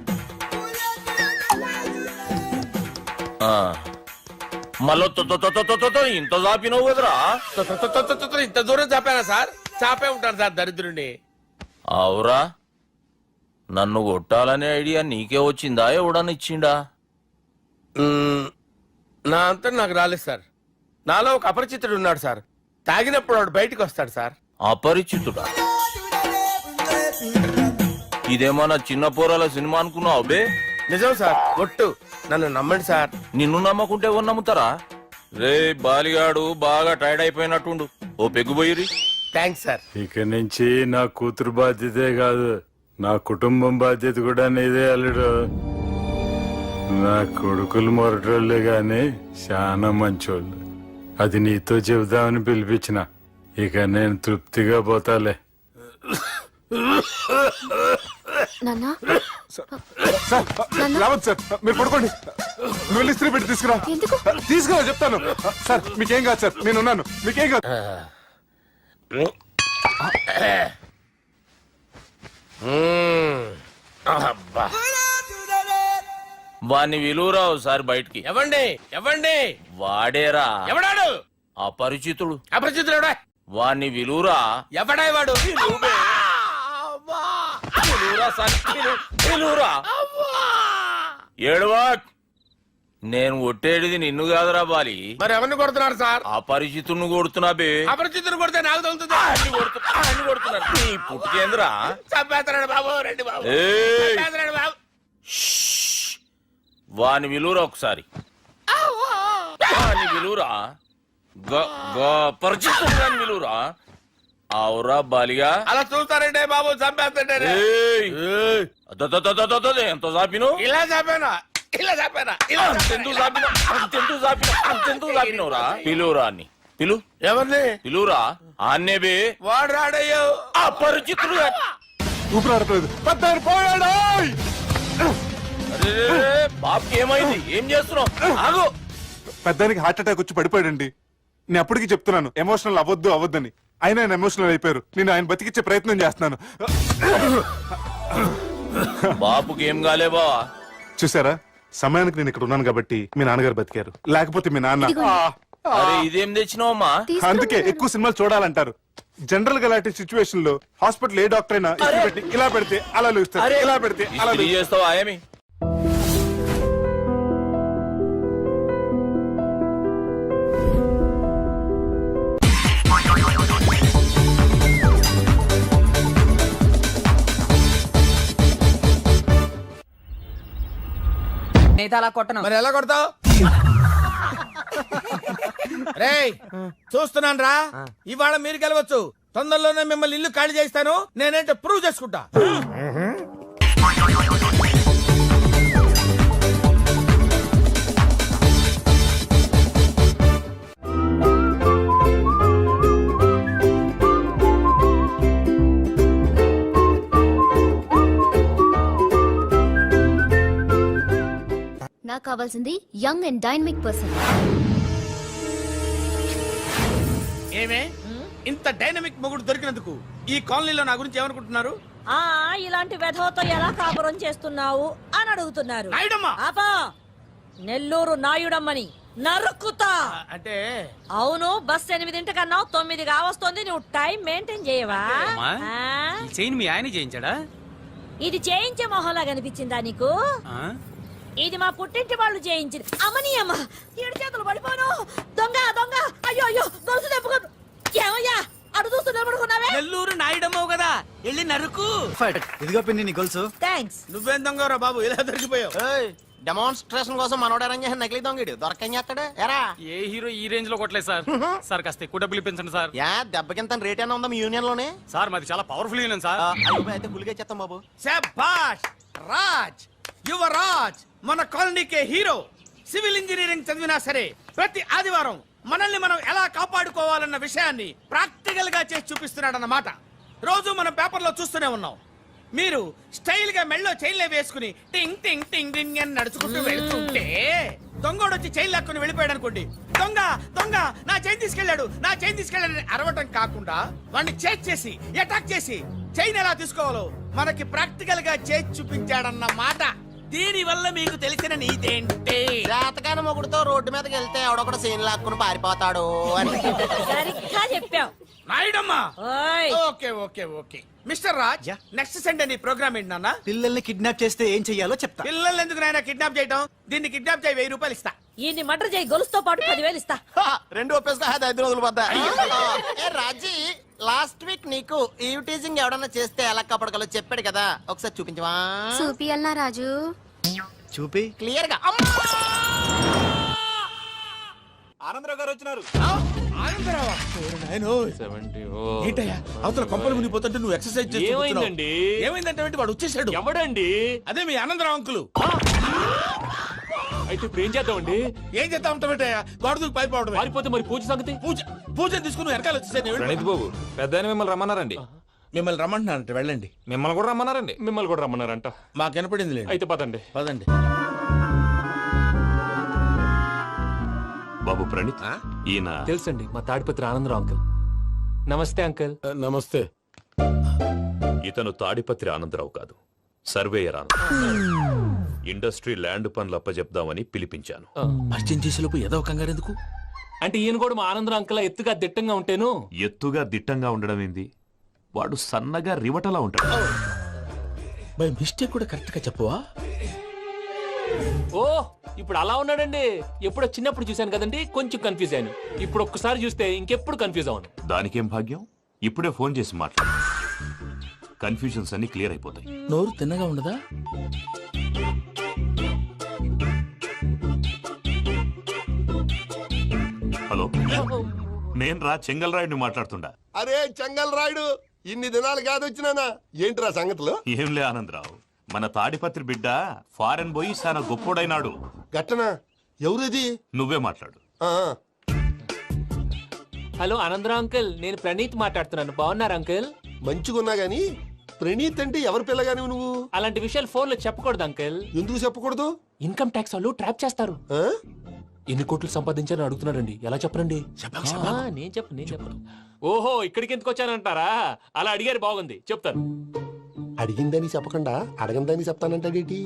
మళ్ళీ ఇంత చాపినావు కదరా? ఇంత దూరం చాపానా సార్? చాపే ఉంటాను సార్ దరిద్రుడిని. అవురా, నన్ను కొట్టాలనే ఐడియా నీకే వచ్చిందా? ఎవడన్నా ఇచ్చిండా? నా అంతా నాకు రాలేదు సార్. నాలో ఒక అపరిచితుడు ఉన్నాడు సార్. తాగినప్పుడు వాడు బయటికి వస్తాడు సార్. అపరిచితుడా? ఇదేమన్నా చిన్న పోరాల సినిమా అనుకున్నావు బే? నిజం సార్, ఒట్టు. నన్ను నమ్మండి సార్. నిన్ను నమ్మకుంటే ఎవరు నమ్ముతారా? రే బాలిగాడు బాగా టైర్డ్ అయిపోయినట్టుండు, ఓ పెగ్గుబోయిరి. Thanks sir. ఇక నుంచి నా కూతురు బాధ్యతే కాదు, నా కుటుంబం బాధ్యత కూడా నీదే అల్లుడు. నా కొడుకులు మొరటోళ్ళే గాని చాలా మంచోళ్ళు. అది నీతో చెబుదామని పిలిపించిన. ఇక నేను తృప్తిగా పోతాలే. నాన్నా సార్ రావద్దు సార్, మీరు పడుకోండి. నువ్వు వెళ్ళి ఇస్త్రీ పెట్టి తీసుకురా. ఎందుకు? తీసుకురా చెప్తాను. సార్ మీకేం కాదు సార్, నేను ఉన్నాను, మీకేం కాదు. అబ్బా. వాణ్ణి విలువరా ఒకసారి బయటికి. ఎవండి ఎవండి? వాడేరా, ఎవడాడు? అపరిచితుడు. అపరిచితుడు ఎవడా? వాణ్ణి విలువరా. ఎవడా వాడు? విలువరా సార్, విలువరా. ఏడవా, నేను కొట్టేడిది నిన్ను కాదురా బాలి. మరి ఎవరిని కొడుతున్నారు సార్? అపరిచితుడిని కొడుతున్నా బే. అపరిచితుడు కొడితే నాకు తగులుతుంది. అన్ని కొడుతున్నారు. నీ పుట్టుకేంద్రా? చంపేస్తున్నాడు బాబు, రండి బాబు. ఏయ్, చంపేస్తున్నాడు బాబు. వాని విలువరా ఒకసారి. వాని విలువరా. పరిచితుడు విలువరా. అవురా బాలిగా. అలా చూస్తారంటే బాబు, చంపేస్తాడే. ఎంత చాపిను? ఇలా చంపానా? ఇలా చంపానా? ఇలా అంతెందుకు చాపిన? అంతెందుకు చాపినవురా? పిలువురా అని. పిలు. ఎవరిని పిలువురా. ఆన్నే బే. వాడు రాడయ్యో. అపరిచితుడు. ఊపిరాడట్లేదు. పెద్దాయన పోయాడు. బాబుకి ఏమైంది? ఏం చేస్తున్నావు? ఆగు. పెద్దానికి హార్ట్ అటాక్ వచ్చి పడిపోయాడండి. నేను అప్పటికి చెప్తున్నాను ఎమోషనల్ అవ్వద్దని. ఆయన ఎమోషనల్ అయిపోయారు. నేను ఆయన బతికిచ్చే ప్రయత్నం చేస్తున్నాను. బాబుకి ఏం కాలే బావా? చూసారా, సమయానికి నేను ఇక్కడ ఉన్నాను కాబట్టి మీ నాన్నగారు బతికారు. లేకపోతే మీ నాన్న అరే ఇదేం తెచ్చినావమ్మా? అందుకే ఎక్కువ సినిమాలు చూడాలంటారు. జనరల్ గా ఇలాంటి సిచ్యువేషన్ లో హాస్పిటల్ ఏ డాక్టర్ అయినా ఇస్త్రీ పెట్టి ఇలా పెడితే అలా లూస్తారు, ఇలా పెడితే అలా ఇస్త్రీ చేస్తావా ఏమి? అలా కొట్టను. మరి ఎలా కొడతావు? రేయ్ చూస్తున్నాను రా, ఇవాళ మీరు గెలవచ్చు. తొందరలోనే మిమ్మల్ని ఇల్లు ఖాళీ చేస్తాను. నేనేంటో ప్రూవ్ చేసుకుంటా. నాకు కావాల్సింది యంగ్ అండ్ డైనమిక్ పర్సన్. ఏమే ఇంత డైనమిక్ మొగుడు దొరికినందుకు ఈ కాలనీలో నా గురించి ఏమనుకుంటున్నారు? ఇలాంటి వెధవతో ఎలా కాపురం చేస్తున్నావు అని అడుగుతున్నారు. నాయుడమ్మా. ఆపా, నెల్లూరు నాయుడమ్మని నరుక్కుతా. అంటే అవును, బస్ 8:00 9 కావస్తుంది. నువ్వు టైం మెయింటైన్ చేయవా? చైన్ మీ ఆయన చేయించాడా? ఇది చేయించే మొహంలా కనిపించిందా నీకు? ఇది మా పుట్టింటి వాళ్ళు చేయించింది. అమ్మని అమ్మ, 7 చేతులు పడిపోను. దొంగ దొంగ, అయ్యో అయ్యో, గొలుసు తెప్పుకో. ఏమయ్యా అటు చూస్తూ నిలబడుకున్నావే. నెల్లూరు నాయుడమ్మో కదా, వెళ్ళి నరుకు. ఇదిగో పిన్ని నీ గొలుసు. థ్యాంక్స్. నువ్వేం దొంగరా బాబు, ఇలా దొరికిపోయావు. డెమాన్స్ట్రేషన్ కోసం మనోడు అరేంజ్ చేసిన నకిలీ దొంగడు దొరకని చేస్తాడు ఎరా ఏ హీరో ఈ రేంజ్ లో కొట్టలేదు సార్. సార్ కాస్త ఎక్కువ డబ్బులు ఇప్పించండి సార్. యా దెబ్బకింత రేట్ అయినా ఉందా మీ యూనియన్ లోనే సార్ మాది చాలా పవర్ఫుల్ యూనియన్ సార్. అయితే గులిగా చేస్తాం బాబు. శభాష్ రాజ్, యువరాజ్, మన కాలనీకే హీరో. సివిల్ ఇంజనీరింగ్ చదివినా సరే ప్రతి ఆదివారం మనల్ని మనం ఎలా కాపాడుకోవాలన్న విషయాన్ని ప్రాక్టికల్ గా చేసి చూపిస్తున్నాడన్నమాట. రోజు మనం పేపర్లో చూస్తూనే ఉన్నాం. మీరు స్టైల్ గా మెళ్ళో చైన్లే వేసుకుని టింగ్ టింగ్ టింగ్ టింగ్ అని నడుచుకుంటూ వెళ్తుంటే దొంగోడు వచ్చి చైన్ లాక్కుని వెళ్ళిపోయాడు అనుకోండి. దొంగ దొంగ నా చైన్ తీసుకెళ్ళాడు, నా చైన్ తీసుకెళ్ళాడు అరవటం కాకుండా వాడిని చేజ్ చేసి అటాక్ చేసి చైన్ ఎలా తీసుకోవాలో మనకి ప్రాక్టికల్ గా చేసి చూపించాడన్న మాట. దీని వల్ల మీకు తెలిసిన నీతేంటే, జాతకాన మొగుడుతో రోడ్డు మీదకి వెళ్తే ఎవడొకడు సీన్ లాక్కుని పారిపోతాడు అని. సరిగ్గా చెప్పావు. నాయుడమ్మా. ఓయ్. Okay okay okay mister Raj, next Sunday నీ ప్రోగ్రామ్ ఏంటి నాన్న? పిల్లల్ని కిడ్నాప్ చేస్తే ఏం చెయ్యాలో చెప్తా. పిల్లలు ఎందుకు నాయన కిడ్నాప్ చేయటం? దీన్ని కిడ్నాప్ చేయి, 1000 రూపాయలు ఇస్తా. ఈయన్ని మటర్ చేయి, గొలుసుతో పాటు 10,000 ఇస్తా. రెండు ఒప్పేసుకో 5 రోజులు పడ్డా. ఏ రాజీ, లాస్ట్ వీక్ నీకు ఈ టీజింగ్ ఎవడన్నా చేస్తే ఎలా కాపాడగలో చెప్పాడు కదా, ఒకసారి చూపించవా? చూపియల్నా రాజు? చూపి. క్లియర్ గా. ఆనందరావు గారు వచ్చినారు. ఆనందరావా? ఏంటయ్యా అవతల కొంపలు మునిగిపోతుంటే నువ్వు ఎక్సర్సైజ్ చేస్తూ ఏమైందండి? ఏమైందంటే వాడు వచ్చేసాడు. ఎవడండి? అదే మీ ఆనందరావు అంకులు. అయితే ఇప్పుడు ఏం చేద్దామండి? ఏం చేస్తా ఉంటావేటయ్యా, గొడవకు పైపోవడమే. పారిపోతే మరి పూజ సంగతి? పూజ తీసుకుని వెనకాల వచ్చేసాను. బాబు పెద్ద మిమ్మల్ని రమ్మన్నారండి. మిమ్మల్ని రమ్మంటున్నారంట, వెళ్ళండి. మిమ్మల్ని కూడా రమ్మన్నారండి. మిమ్మల్ని కూడా రమ్మన్నారంట. మాకు వినపడింది. అయితే పదండి. పదండి. బాబు ప్రణీత్, ఈయన తెలుసండి, మా తాడిపత్రి ఆనందరావు అంకుల్. నమస్తే అంకుల్. నమస్తే. ఇతను తాడిపత్రి ఆనందరావు కాదు, సర్వేయర్ ఆనందరావు. ఇండస్ట్రీ ల్యాండ్ పనులు అప్పచెప్దామని పిలిపించాను. పరిచయం చేసేలోపు ఏదో కంగారు ఎందుకు? అంటే ఈయన కూడా మా ఆనందరావు అంకుల్ ఎత్తుగా దిట్టంగా ఉంటేను. ఎత్తుగా దిట్టంగా ఉండడం ఏంది, వాడు సన్నగా రివటలా ఉంటాడు. బై మిస్టేక్ కూడా కరెక్ట్ గా చెప్పవా? ఓ ఇప్పుడు అలా ఉన్నాడండి. ఎప్పుడో చిన్నప్పుడు చూశాను కదండి, కొంచెం కన్ఫ్యూజ్ అయ్యాను. ఇప్పుడు ఒక్కసారి చూస్తే ఇంకెప్పుడు కన్ఫ్యూజ్ అవ్వను. దానికేం భాగ్యం, ఇప్పుడే ఫోన్ చేసి మాట్లాడు. కన్ఫ్యూజన్స్ అన్ని క్లియర్ అయిపోతాయి. నోరు తిన్నగా ఉండదా? హలో, నేను రా చెంగల్ రాయుడిని మాట్లాడుతుండా. అరే చెంగల్ రాయుడు, ఇన్ని దినాలు కాదు వచ్చినానా? ఏంట్రా సంగతులు? ఏంలే ఆనందరావు, మన తాడిపత్రి బిడ్డ ఫారెన్ పోయి చాలా గొప్పోడైనాడు. గట్టనా? ఎవరిది? నువ్వే మాట్లాడు. హలో ఆనందరావు అంకుల్, నేను ప్రణీత్ మాట్లాడుతున్నాను. బాగున్నారు అంకుల్? మంచిగున్నా గాని ప్రణీత్ అంటే ఎవరి పిల్లగాని నువ్వు? అలాంటి విషయాలు ఫోన్ లో చెప్పకూడదు అంకుల్. ఎందుకు చెప్పకూడదు? ఇన్కమ్ ట్యాక్స్ వాళ్ళు ట్రాప్ చేస్తారు. ఆ? ఎన్ని కోట్లు సంపాదించాలని అడుగుతున్నారండి. ఎలా చెప్పరండి? నేను చెప్పను. ఓహో, ఇక్కడికి ఎందుకు వచ్చానంటారా? అలా అడిగారు, బాగుంది, చెప్తాను. అడిగిందని చెప్పకుండా అడగందని చెప్తానంటాడేటి?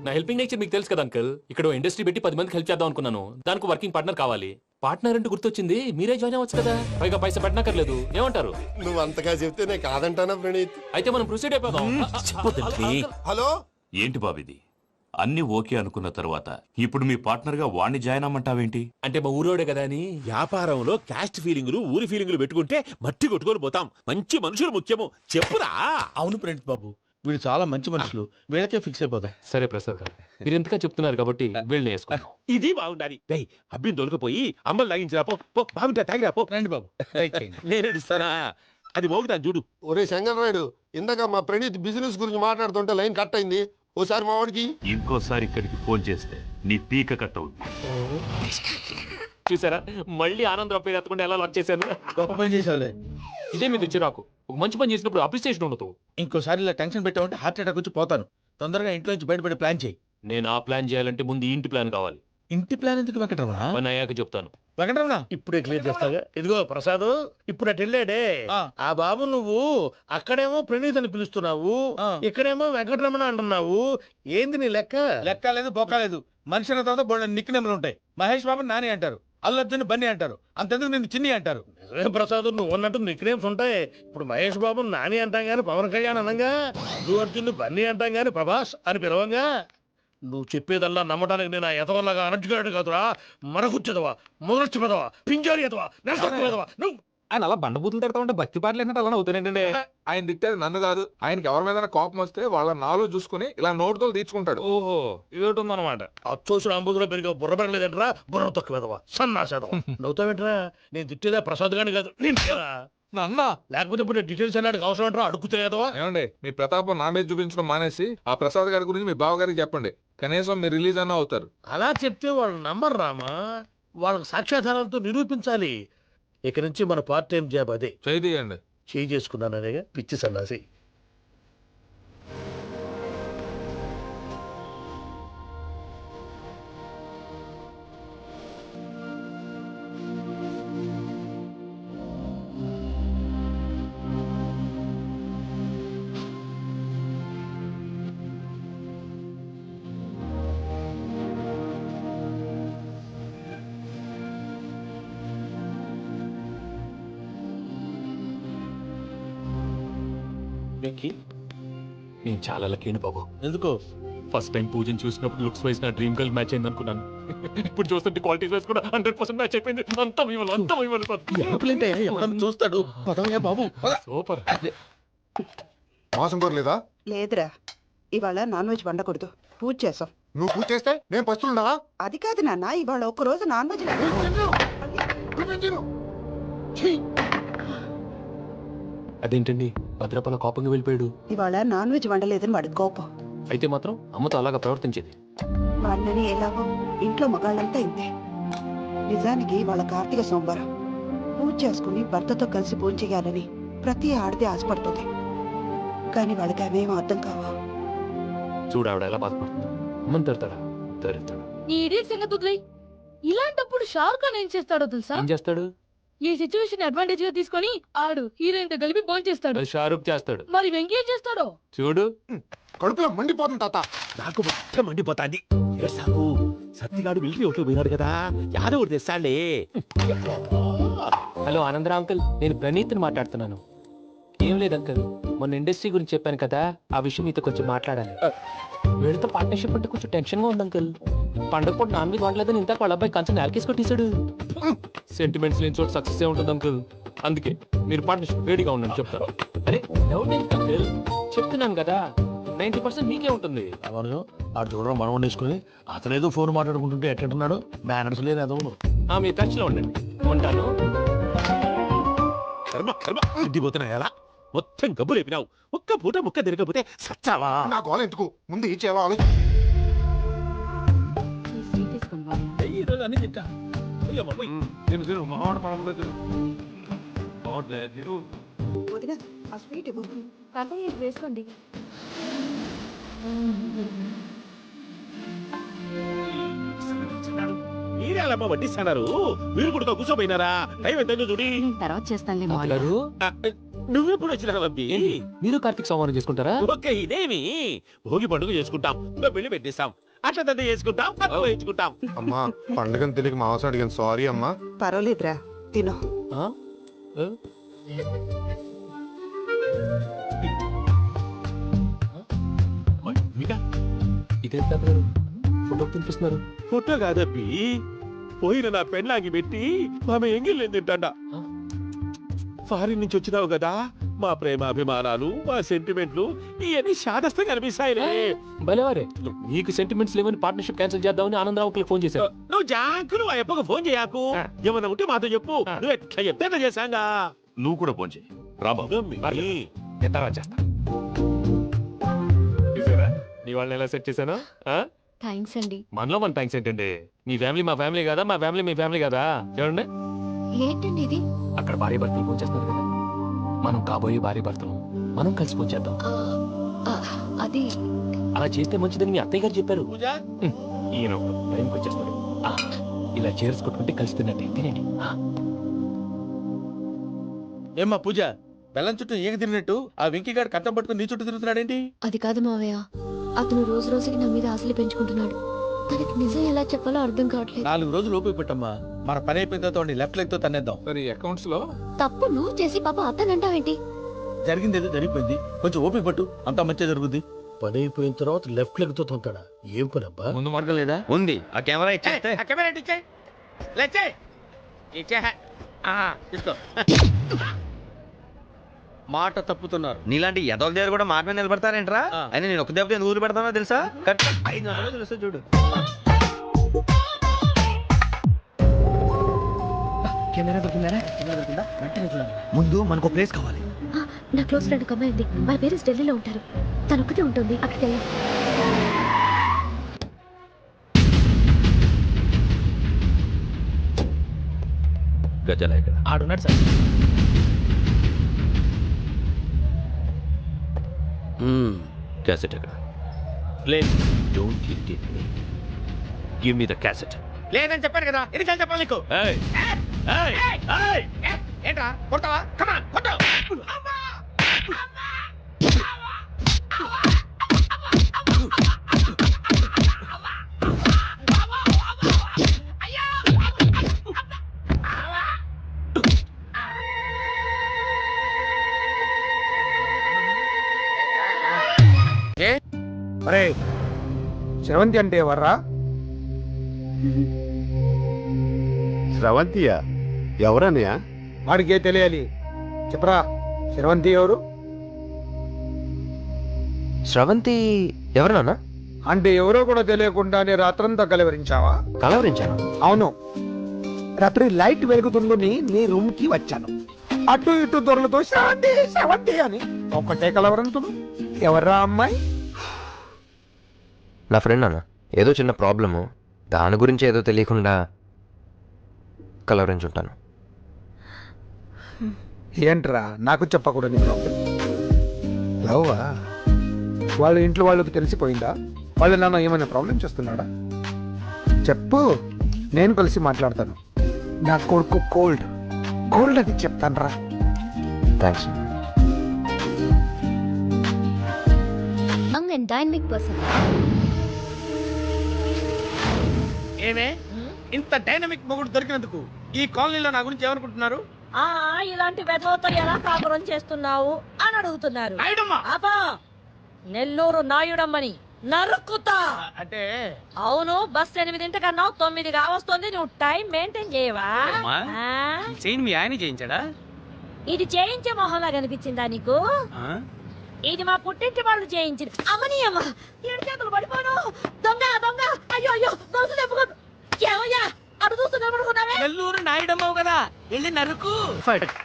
నా హెల్పింగ్ నేచర్ మీకు తెలుసు కదా అంకుల్. ఇక్కడ ఇండస్ట్రీ పెట్టి 10 మందికి హెల్ప్ చేద్దాం అనుకున్నాను. దానికి వర్కింగ్ పార్ట్నర్ కావాలి. పార్ట్నర్ అంటే గుర్తొచ్చింది, మీరే జాయిన్ అవ్వచ్చు కదా, పైగా పైసా పెట్టనక్కర్లేదు. ఏమంటారు? నువ్వు అంతగా చెప్తే నేను కాదంటానా ప్రణీత్? అయితే మనం ప్రొసీడ్ అయిపోదాం. హలో, ఏంటి బాబిది? అన్ని ఓకే అనుకున్న తర్వాత ఇప్పుడు మీ పార్ట్నర్ గా వాణ్ణి జాయిన్ అమ్మంటావేంటి? అంటే మా ఊరోడే కదా అని. వ్యాపారంలో క్యాస్ట్ ఫీలింగులు, ఊరి ఫీలింగులు పెట్టుకుంటే మట్టి కొట్టుకొని పోతాం. మంచి మనుషులు ముఖ్యము. చెప్పురా. అవును ప్రణీత్ బాబు, వీళ్ళు చాలా మంచి మనుషులు, వీళ్ళకే ఫిక్స్ అయిపోతాయి. సరే ప్రసాద్ గారు, మీరు ఎంతగా చెప్తున్నారు కాబట్టి వీళ్ళని వేసుకుంటాం. ఇది బాగుండాలి. అబ్బిని దొరికిపోయి అమ్మలు తాగించిరా పో. బాగుంటా తాగిరా పో. రండి బాబు. నేను ఇస్తానా? అది మోగుతాను చూడు. ఒరే చెంగల్ రాయుడు, ఇందాక మా ప్రణీత్ బిజినెస్ గురించి మాట్లాడుతుంటే లైన్ కట్ అయింది. ఓసారి మా వాడికి ఇంకోసారి ఇక్కడికి ఫోన్ చేస్తే నీ పీక కట్ అవుతుంది. చూసారా, మళ్ళీ ఆనందరావు పేరు ఎత్తకుండా ఎలా లాక్ చేశాను. గొప్ప పని చేసావులే. ఇదే మీద చిరాకు. ఒక మంచి పని చేసినప్పుడు అప్రిసియేషన్ ఉండదు. ఇంకోసారి ఇలా టెన్షన్ పెట్టామంటే హార్ట్ అటాక్ వచ్చి పోతాను. తొందరగా ఇంట్లో నుంచి బయటపడే ప్లాన్ చేయి. నేను ఆ ప్లాన్ చేయాలంటే ముందు ఈ ఇంటి ప్లాన్ కావాలి. ఇంటి ప్లాన్ ఎందుకు వెంకటరమణ? పని అయ్యాక చెప్తాను. వెంకటరమణ ఇప్పుడే క్లియర్ చేస్తాగా. ఇదిగో ప్రసాద్, ఇప్పుడు అటు వెళ్ళాడే ఆ బాబు, నువ్వు అక్కడేమో ప్రణీత్ అని పిలుస్తున్నావు, ఇక్కడేమో వెంకటరమణ అంటున్నావు. ఏంది నీ లెక్క? లెక్క లేదు, బొక్క లేదు. మనిషి అన్న తర్వాత నిక్ నెంబర్లు ఉంటాయి. మహేష్ బాబు నాని అంటారు, అల్లర్జున్ బన్నీ అంటారు, అంతెందుకు నేను చిన్ని అంటారు. ప్రసాద్, నువ్వు ఉన్నట్టు నిక్ నేమ్స్ ఉంటాయి. ఇప్పుడు మహేష్ బాబు నాని అంటాం గాని పవన్ కళ్యాణ్ అనంగా, అల్లు అర్జున్ బన్నీ అంటాం గాని ప్రభాస్ అని పిలవంగా. నువ్వు చెప్పేదల్లా నమ్మటానికి నేను ఆ ఎతవల్లాగా అనర్జుగాడు కాదురా. మరగుచ్చదవా, మొదలచ్చి పెదవా, పింజారి ఎదవా, నష్టవా నువ్వు. ఆయన అలా బండబూతులు తిడతా ఉంటే భక్తి పాటలు ఏంటంటే అలా అవుతానండి. ఆయన తిట్టేది నన్ను కాదు, ఆయనకి ఎవరి మీద కోపం వస్తే వాళ్ళ నాలో చూసుకుని ఇలా నోటుతో తీర్చుకుంటాడు. ఓహో ఇదొకటి అచ్చోసిన అంబుదులో పెరిగే బుర్ర పెరగలేదంటరా, బుర్ర తొక్కువేదవా సన్నాసేదవా. నవ్వుతావేంట్రా? నేను తిట్టేదా ప్రసాద్ గాని కాదు నిన్నేరా. నాన్న లేకపోతే ఇప్పుడు డీటెయిల్స్ అన్నాడు అవసరం అంటారా? అడుగుతాయేదవా. ఏమండి, మీ ప్రతాపం నా మీద చూపించడం మానేసి ఆ ప్రసాద్ గారి గురించి మీ బావగారికి చెప్పండి. కనీసం మీరు రిలీజ్ అన్న అవుతారు. అలా చెప్తే వాళ్ళు నమ్మరు రామా. వాళ్ళకి సాక్ష్యాధారాలతో నిరూపించాలి. ఇక నుంచి మన పార్ట్ టైం జాబ్ అదే. చేయండి. చేయి చేసుకున్నాననేగా పిచ్చి సన్నాసి. వెంకీ, నేను చాలా లక్కీ బాబు. ఎందుకు? ఫస్ట్ టైం పూజను చూసినప్పుడు లుక్స్ వైజ్ నా డ్రీమ్ గర్ల్ మ్యాచ్ అయింది అనుకున్నాను. ఇప్పుడు చూస్తుంటే క్వాలిటీస్ వైజ్ కూడా 100% మ్యాచ్ అయిపోయింది. అంతా ఎవరన్నా చూస్తాడు. పదవయ్యా బాబు. సూపర్. మాసం కోరలేదా? లేదురా, ఇవాళ నాన్ వెజ్ వండకూడదు, పూజ చేసాం. నువ్వు పూజ చేస్తే నేను పస్తున్నా. అది కాదు నాన్న, ఇవాళ ఒక్కరోజు నాన్ వెజ్ అదేంటండి భద్రపల కోపంగా వెళ్ళిపోయాడు? ఇవాళ నాన్ వెజ్ వండలేదని వాడి కోపం. అయితే మాత్రం అమ్మతో అలాగా ప్రవర్తించేది. వాడినని ఎలాగో ఇంట్లో మగాళ్ళంతా ఇంతే. నిజానికి వాళ్ళ కార్తీక సోమవారం పూజ చేసుకుని భర్తతో కలిసి పూజ చేయాలని ప్రతి ఆడది ఆశపడుతుంది. కానీ వాళ్ళకి అవేం అర్థం కావా. చూడు ఆవిడ ఎలా బాధపడుతుందో. అమ్మని తిడతాడా? తిడతాడు. నీ ఇడియట్ సంగతి వదిలేయ్. ఇలాంటప్పుడు షారుఖ్ ఖాన్ ఏం చేస్తాడో తెలుసా? ఏం చేస్తాడు? ఈ సిచ్యువేషన్ అడ్వాంటేజ్ గా తీసుకొని ఆడు హీరోయిన్ తో కలిపి బాన్ చేస్తాడు. అది షారుఖ్ చేస్తాడు. మరి వెంకీ ఏం చేస్తాడో చూడు. కడుపులో మండిపోతుంది తాత. నాకు మొత్తం మండిపోతాంది. సాగు సత్తిగాడు మిలిటరీ ఒకటి పోయినాడు కదా, యాదవ్ ఒకటి తెస్తాడులే. హలో ఆనందరా అంకుల్, నేను ప్రణీత్ని మాట్లాడుతున్నాను. ఏం లేదు అంకుల్, మొన్న ఇండస్ట్రీ గురించి చెప్పాను కదా, ఆ విషయం మీతో కొంచెం మాట్లాడాలి. వీళ్ళతో పార్ట్నర్షిప్ అంటే కొంచెం టెన్షన్ గా ఉంది అంకుల్. పండుగ పూట నాన్ వెజ్ వండలేదని ఇంత వాళ్ళ అబ్బాయి కంచెం నేలకేసి కొట్టేశాడు. సెంటిమెంట్స్ లేని చోట సక్సెస్ ఏ ఉంటుంది అంకుల్. అందుకే మీరు పార్ట్నర్షిప్ రెడీగా ఉండండి చెప్తాను. అరే డౌట్ ఏంటి అంకుల్, చెప్తున్నాను కదా 90% మీకే ఉంటుంది. ఆడు చూడడం మనం వండేసుకుని అతనేదో ఫోన్ మాట్లాడుకుంటుంటే ఎట్టంటున్నాడు. బ్యానర్స్ లేదు అదవును. మీరు టచ్ లో ఉండండి. ఉంటాను. ఇంటిపోతున్నా ఎలా మొత్తం గబ్బు లేపినావు. ఒక్క పూట ముక్క తిరగకపోతే సచ్చావా? నా గోల ఎందుకు, ముందు ఈ చేయాలి. ఈరోజు అన్ని తింటా. వదినా, ఆ స్వీట్ ఇవ్వు. వేసుకోండి. మీరేళ్ళమ్మ వడ్డిస్తున్నారు. మీరు కూడా కూర్చోపోయినారా? టైం ఎంతైందో చూడి. తర్వాత చేస్తానులే. గారు, నువ్వెప్పుడు వచ్చినా అబ్బి? ఏంటి మీరు కార్తీక్ సంహారం చేసుకుంటారా? ఓకే, ఇదేమి భోగి పండుగ చేసుకుంటాం, పెళ్లి పెట్టేస్తాం, అట్లా దండ చేసుకుంటాం, పట్టు వేయించుకుంటాం. అమ్మా పండుగని తెలియక మాంసం అడిగాను, సారీ అమ్మా. పర్వాలేదురా, తినో. ఆ? ఏ? ఇదేంటి తాతగారు ఫోటో తినిపిస్తున్నారు? ఫోటో కాదబ్బి, పోయిన నా పెళ్ళాగి పెట్టి ఆమె ఎంగిల్లేం తింటాడ. ఫారిన్ నుంచి వచ్చినావు కదా, మా ప్రేమ అభిమానాలు, మా సెంటిమెంట్లు ఇవన్నీ శాదస్తంగా అనిపిస్తాయిలే. భలేవారే, మీకు సెంటిమెంట్స్ లేవని పార్ట్నర్షిప్ క్యాన్సిల్ చేద్దామని ఆనందరావుకి ఫోన్ చేశారు. నువ్వు జాంకులు ఆ అప్పకు ఫోన్ చేయకు. ఏమన్నా ఉంటే మాతో చెప్పు. నువ్వు ఎట్లా చెప్తే ఎట్లా చేశాంగా. నువ్వు కూడా ఫోన్ చేయి రాబాబు. ఎత్తరా చేస్తా. చూసారా నీ వాళ్ళని ఎలా సెట్ చేశాను? థ్యాంక్స్ అండి. మనలో మన థ్యాంక్స్ ఏంటండి? మీ ఫ్యామిలీ మా ఫ్యామిలీ కదా, మా ఫ్యామిలీ మీ ఫ్యామిలీ కదా. చూడండి, ఏంటండి ఇది? అక్కడ భార్య భర్తలు ఫోన్ చేస్తున్నారు కదా, మనం కాబోయే భార్య భర్తలు మనం కలిసి ఫోన్ చేద్దాం. అది అలా చేస్తే మంచిదని మీ అత్తయ్య గారు చెప్పారు. ఈయన టైంకి వచ్చేస్తాడు. ఇలా చేర్స్ కొట్టుకుంటే కలిసి తిన్నట్టే. తినండి. ఏమ్మా పూజ, బెల్లం చుట్టూ ఏగ తిరిగినట్టు ఆ వెంకీగాడు కట్టం పట్టుకుని నీ చుట్టూ తిరుగుతున్నాడేంటి? అది కాదు మావయ్య, అతను రోజు రోజుకి నా మీద ఆశలు పెంచుకుంటున్నాడు. తనకి నిజం ఎలా చెప్పాలో అర్థం కావట్లేదు. 4 రోజులు ఓపిక పెట్టమ్మా, మన పని అయిపోయిన తర్వాత లెఫ్ట్ లెగ్ తో తన్నేద్దాం. మరి అకౌంట్స్ లో తప్పు నువ్వు చేసి పాప అతను అంటావేంటి? జరిగింది ఏదో జరిగిపోయింది, కొంచెం ఓపిక పట్టు, అంతా మంచిగా జరుగుద్ది. పని అయిపోయిన తర్వాత లెఫ్ట్ లెగ్ తో తొంతాడా? ఏం పని అబ్బా? ముందు మార్గం లేదా? ఉంది. ఆ కెమెరా ఇచ్చేస్తే కెమెరా ఇచ్చే తీసుకో. మాట తప్పుతున్నారు. నీలాంటి ఎదల దగ్గర కూడా మాట మీద నిలబడతారేంట్రా? అయినా నేను ఒక దెబ్బతో ఎందుకు ఊరు పెడతానో తెలుసా? కరెక్ట్ 5 నిమిషాలు తెలుసా చూడు. కెమెరా దొరికిందా? ముందు మనకు ప్లేస్ కావాలి. నా క్లోజ్ ఫ్రెండ్ ఒక అమ్మాయి ఉంది. వాళ్ళ పేరెంట్స్ ఢిల్లీలో ఉంటారు. తను ఒక్కటే ఉంటుంది. అక్కడికి వెళ్ళాం. గజాల ఇక్కడ ఆడున్నాడు సార్. క్యాసెట్ ఎక్కడ? లేదు don't irritate me. Give me the cassette. లేదని చెప్పాను కదా, ఎన్నిసార్లు చెప్పాలి నీకు? ఏయ్ ఏయ్ ఏయ్ ఏంట్రా కొడతావా? కమాన్ కొట్టు. అరే శ్రవంతి అంటే ఎవర్రా? స్రవంతియా? ఎవరన్నయ్య? వాడికే తెలియాలి. చెప్పరా, శ్రవంతి ఎవరు? స్రవంతి ఎవరు నాన్న? అంటే ఎవరో కూడా తెలియకుండానే రాత్రంతా కలవరించావా? కలవరించాను. అవును, రాత్రి లైట్ వెలుగుతుందని నీ రూమ్ కి వచ్చాను. అటు ఇటు దొరలతో శ్రవంతి శ్రవంతి అని ఒక్కటే కలవరంతుడు. ఎవర్రా అమ్మాయి? నా ఫ్రెండ్ నాన్న, ఏదో చిన్న ప్రాబ్లము, దాని గురించి ఏదో తెలియకుండా కలవరించుంటాను. ఏంట్రా నాకు చెప్పకూడని ప్రాబ్లం? లవ్వా? వాళ్ళ ఇంట్లో వాళ్ళకి తెలిసిపోయిందా? వాళ్ళ నాన్న ఏమైనా ప్రాబ్లం చేస్తున్నాడా? చెప్పు, నేను కలిసి మాట్లాడతాను. నా కొడుకు కోల్డ్ కోల్డ్ అని చెప్తాను రా. Thanks. Young and dynamic person. ఏమే ఇంత డైనమిక్ మొగుడు దొరికినందుకు ఈ కాలనీలో నా గురించి ఏమనుకుంటున్నారు? ఇలాంటి వెధవతో ఎలా కాపురం చేస్తున్నావు అని అడుగుతున్నారు. నాయుడమ్మ! అబ్బా, నెల్లూరు నాయుడమ్మని నరుక్కుతా. అంటే అవును, బస్ 8 9 కావస్తుంది. నువ్వు టైం మెయింటైన్ చేయవా? మీ ఆయన చేయించాడా? ఇది చేయించే మొహంలా కనిపించిందా నీకు? ఇది మా పుట్టింటి వాళ్ళు చేయించింది. అమ్మని అమ్మ, 7 చేతులు పడిపోను. దొంగ దొంగ, అయ్యో అయ్యో, దొంగ తెప్పుకో. ఏమయ్యా అడు చూస్తున్నావున్నావే? నెల్లూరు నాయుడమ్మవు కదా, వెళ్ళి నరుకు.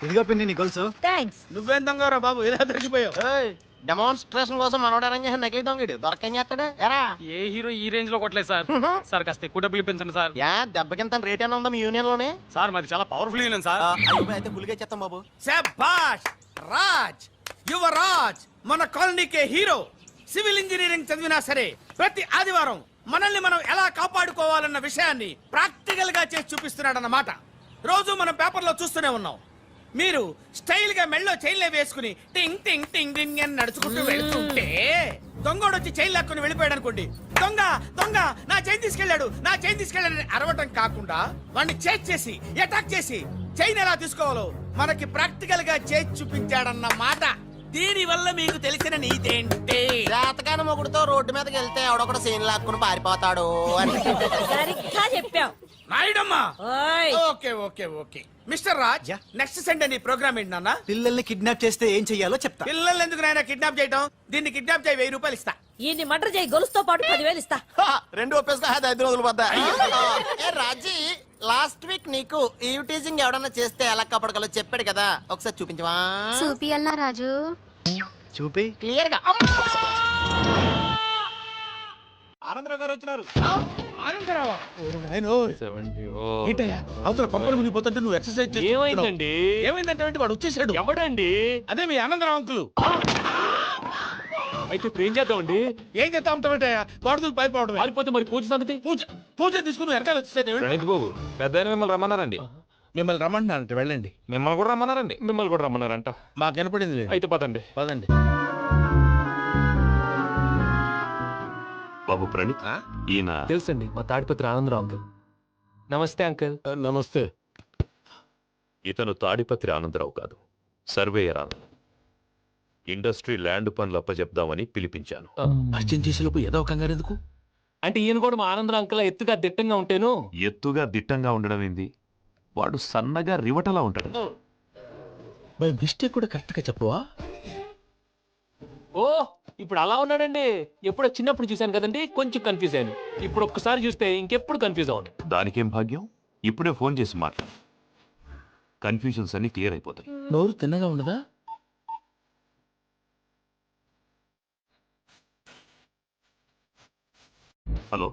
ఇదిగో పిండి నీ గొలుసు. థ్యాంక్స్. నువ్వేం దొంగరా బాబు, ఇలా దొరికిపోయావు? డెమాన్స్ట్రేషన్ కోసం మనోడు అరేంజ్ చేసిన నకిలీ దొంగడు దొరకని చేస్తాడు. ఎరా ఏ హీరో ఈ రేంజ్ లో కొట్టలేదు సార్. సార్ కాస్త ఎక్కువ డబ్బులు ఇప్పించండి సార్. యా దెబ్బకింత రేట్ ఏమైనా ఉందా మీ యూనియన్ లోనే? సార్ మాది చాలా పవర్ఫుల్ యూనియన్ సార్. అయితే ఫుల్గా చేస్తాం బాబు. శభాష్ రాజ్, యువరాజ్, మన కాలనీకే హీరో. సివిల్ ఇంజనీరింగ్ చదివినా సరే ప్రతి ఆదివారం మనల్ని మనం ఎలా కాపాడుకోవాలన్న విషయాన్ని ప్రాక్టికల్ గా చేసి చూపిస్తున్నాడన్నమాట. రోజు మనం పేపర్లో చూస్తూనే ఉన్నాం. మీరు స్టైల్ గా మెళ్ళో చైన్లే వేసుకుని టింగ్ టింగ్ టింగ్ టింగ్ అని నడుచుకుంటూ వెళ్తుంటే దొంగోడు వచ్చి చైన్ లాక్కుని వెళ్ళిపోయాడు అనుకోండి. దొంగ దొంగ నా చైన్ తీసుకెళ్ళాడు, నా చైన్ తీసుకెళ్ళాడని అరవటం కాకుండా వాడిని చేజ్ చేసి అటాక్ చేసి చైన్ ఎలా తీసుకోవాలో మనకి ప్రాక్టికల్ గా చేసి చూపించాడన్న మాట. దీని వల్ల మీకు తెలిసిన నీతేంటే, జాతకాన మొగుడుతో రోడ్డు మీదకి వెళ్తే ఎవడొకడు సీన్ లాక్కుని పారిపోతాడు అని. సరిగ్గా చెప్పావు నాయుడమ్మా. ఓయ్. Okay okay okay mister Raj, next Sunday నీ ప్రోగ్రామ్ ఏంటి నాన్న? పిల్లల్ని కిడ్నాప్ చేస్తే ఏం చెయ్యాలో చెప్తా. పిల్లల్ని ఎందుకు నాయన కిడ్నాప్ చేయటం? దీన్ని కిడ్నాప్ చేయి, 1000 రూపాయలు ఇస్తా. ఈయన్ని మర్డర్ చేయి, గొలుసుతో పాటు 10,000 ఇస్తా. రెండు ఒప్పేసుకో, 5 రోజులు పడ్డా. ఏ రాజీ, లాస్ట్ వీక్ నీకు ఈవ్ టీజింగ్ ఎవడన్నా చేస్తే ఎలా కాపాడగలో చెప్పాడు కదా, ఒకసారి చూపించవా? చూపియల్లా రాజు? చూపి. క్లియర్ గా. ఆనందరావు గారు వచ్చినారు. ఆనందరావా? ఏంటయ్యా అవతల పంపలు మునిగిపోతుంటే నువ్వు ఎక్సర్సైజ్ ఏమైందండి? ఏమైందంటే వాడు వచ్చేసాడు. ఎవడండి? అదే మీ ఆనందరావు అంకులు. అయితే ఇప్పుడు ఏం చేద్దామండి? ఏం చేస్తా ఉంటావేంటయ్యా, వాడుతూ పైపోవడమే. పారిపోతే మరి పూజ సంగతి? పూజ తీసుకుని వెనకాల వచ్చేసాడు. ప్రణీత్ బాబు, పెద్ద మిమ్మల్ని రమ్మన్నారండి. మిమ్మల్ని రమ్మంటున్నానంటే వెళ్ళండి. మిమ్మల్ని కూడా రమ్మన్నారండి. మిమ్మల్ని కూడా రమ్మన్నారంట. మాకు వినపడింది. అయితే పదండి. పదండి. బాబు ప్రణీత్, ఈయన తెలుసండి, మా తాడిపత్రి ఆనందరావు అంకుల్. నమస్తే అంకుల్. నమస్తే. ఇతను తాడిపత్రి ఆనందరావు కాదు, సర్వేయర్ ఆనంద్. ఇండస్ట్రీ ల్యాండ్ పనులు అప్పచెప్దామని పిలిపించాను. పరిచయం చేసేలోపు ఏదో కంగారు ఎందుకు? అంటే ఈయన కూడా మా ఆనందరావు అంకుల్ ఎత్తుగా దిట్టంగా ఉంటేను. ఎత్తుగా దిట్టంగా ఉండడం ఏంది? వాడు సన్నగా రివటలా ఉంటాడు. బై మిస్టేక్ కూడా కరెక్ట్ గా చెప్పవా? ఓ ఇప్పుడు అలా ఉన్నాడండి. ఎప్పుడో చిన్నప్పుడు చూశాను కదండి, కొంచెం కన్ఫ్యూజ్ అయ్యాను. ఇప్పుడు ఒక్కసారి చూస్తే ఇంకెప్పుడు కన్ఫ్యూజ్ అవును. దానికేం భాగ్యం, ఇప్పుడే ఫోన్ చేసి మాట్లాడు. కన్ఫ్యూజన్స్ అన్ని క్లియర్ అయిపోతాయి. నోరు తిన్నగా ఉండదా? హలో,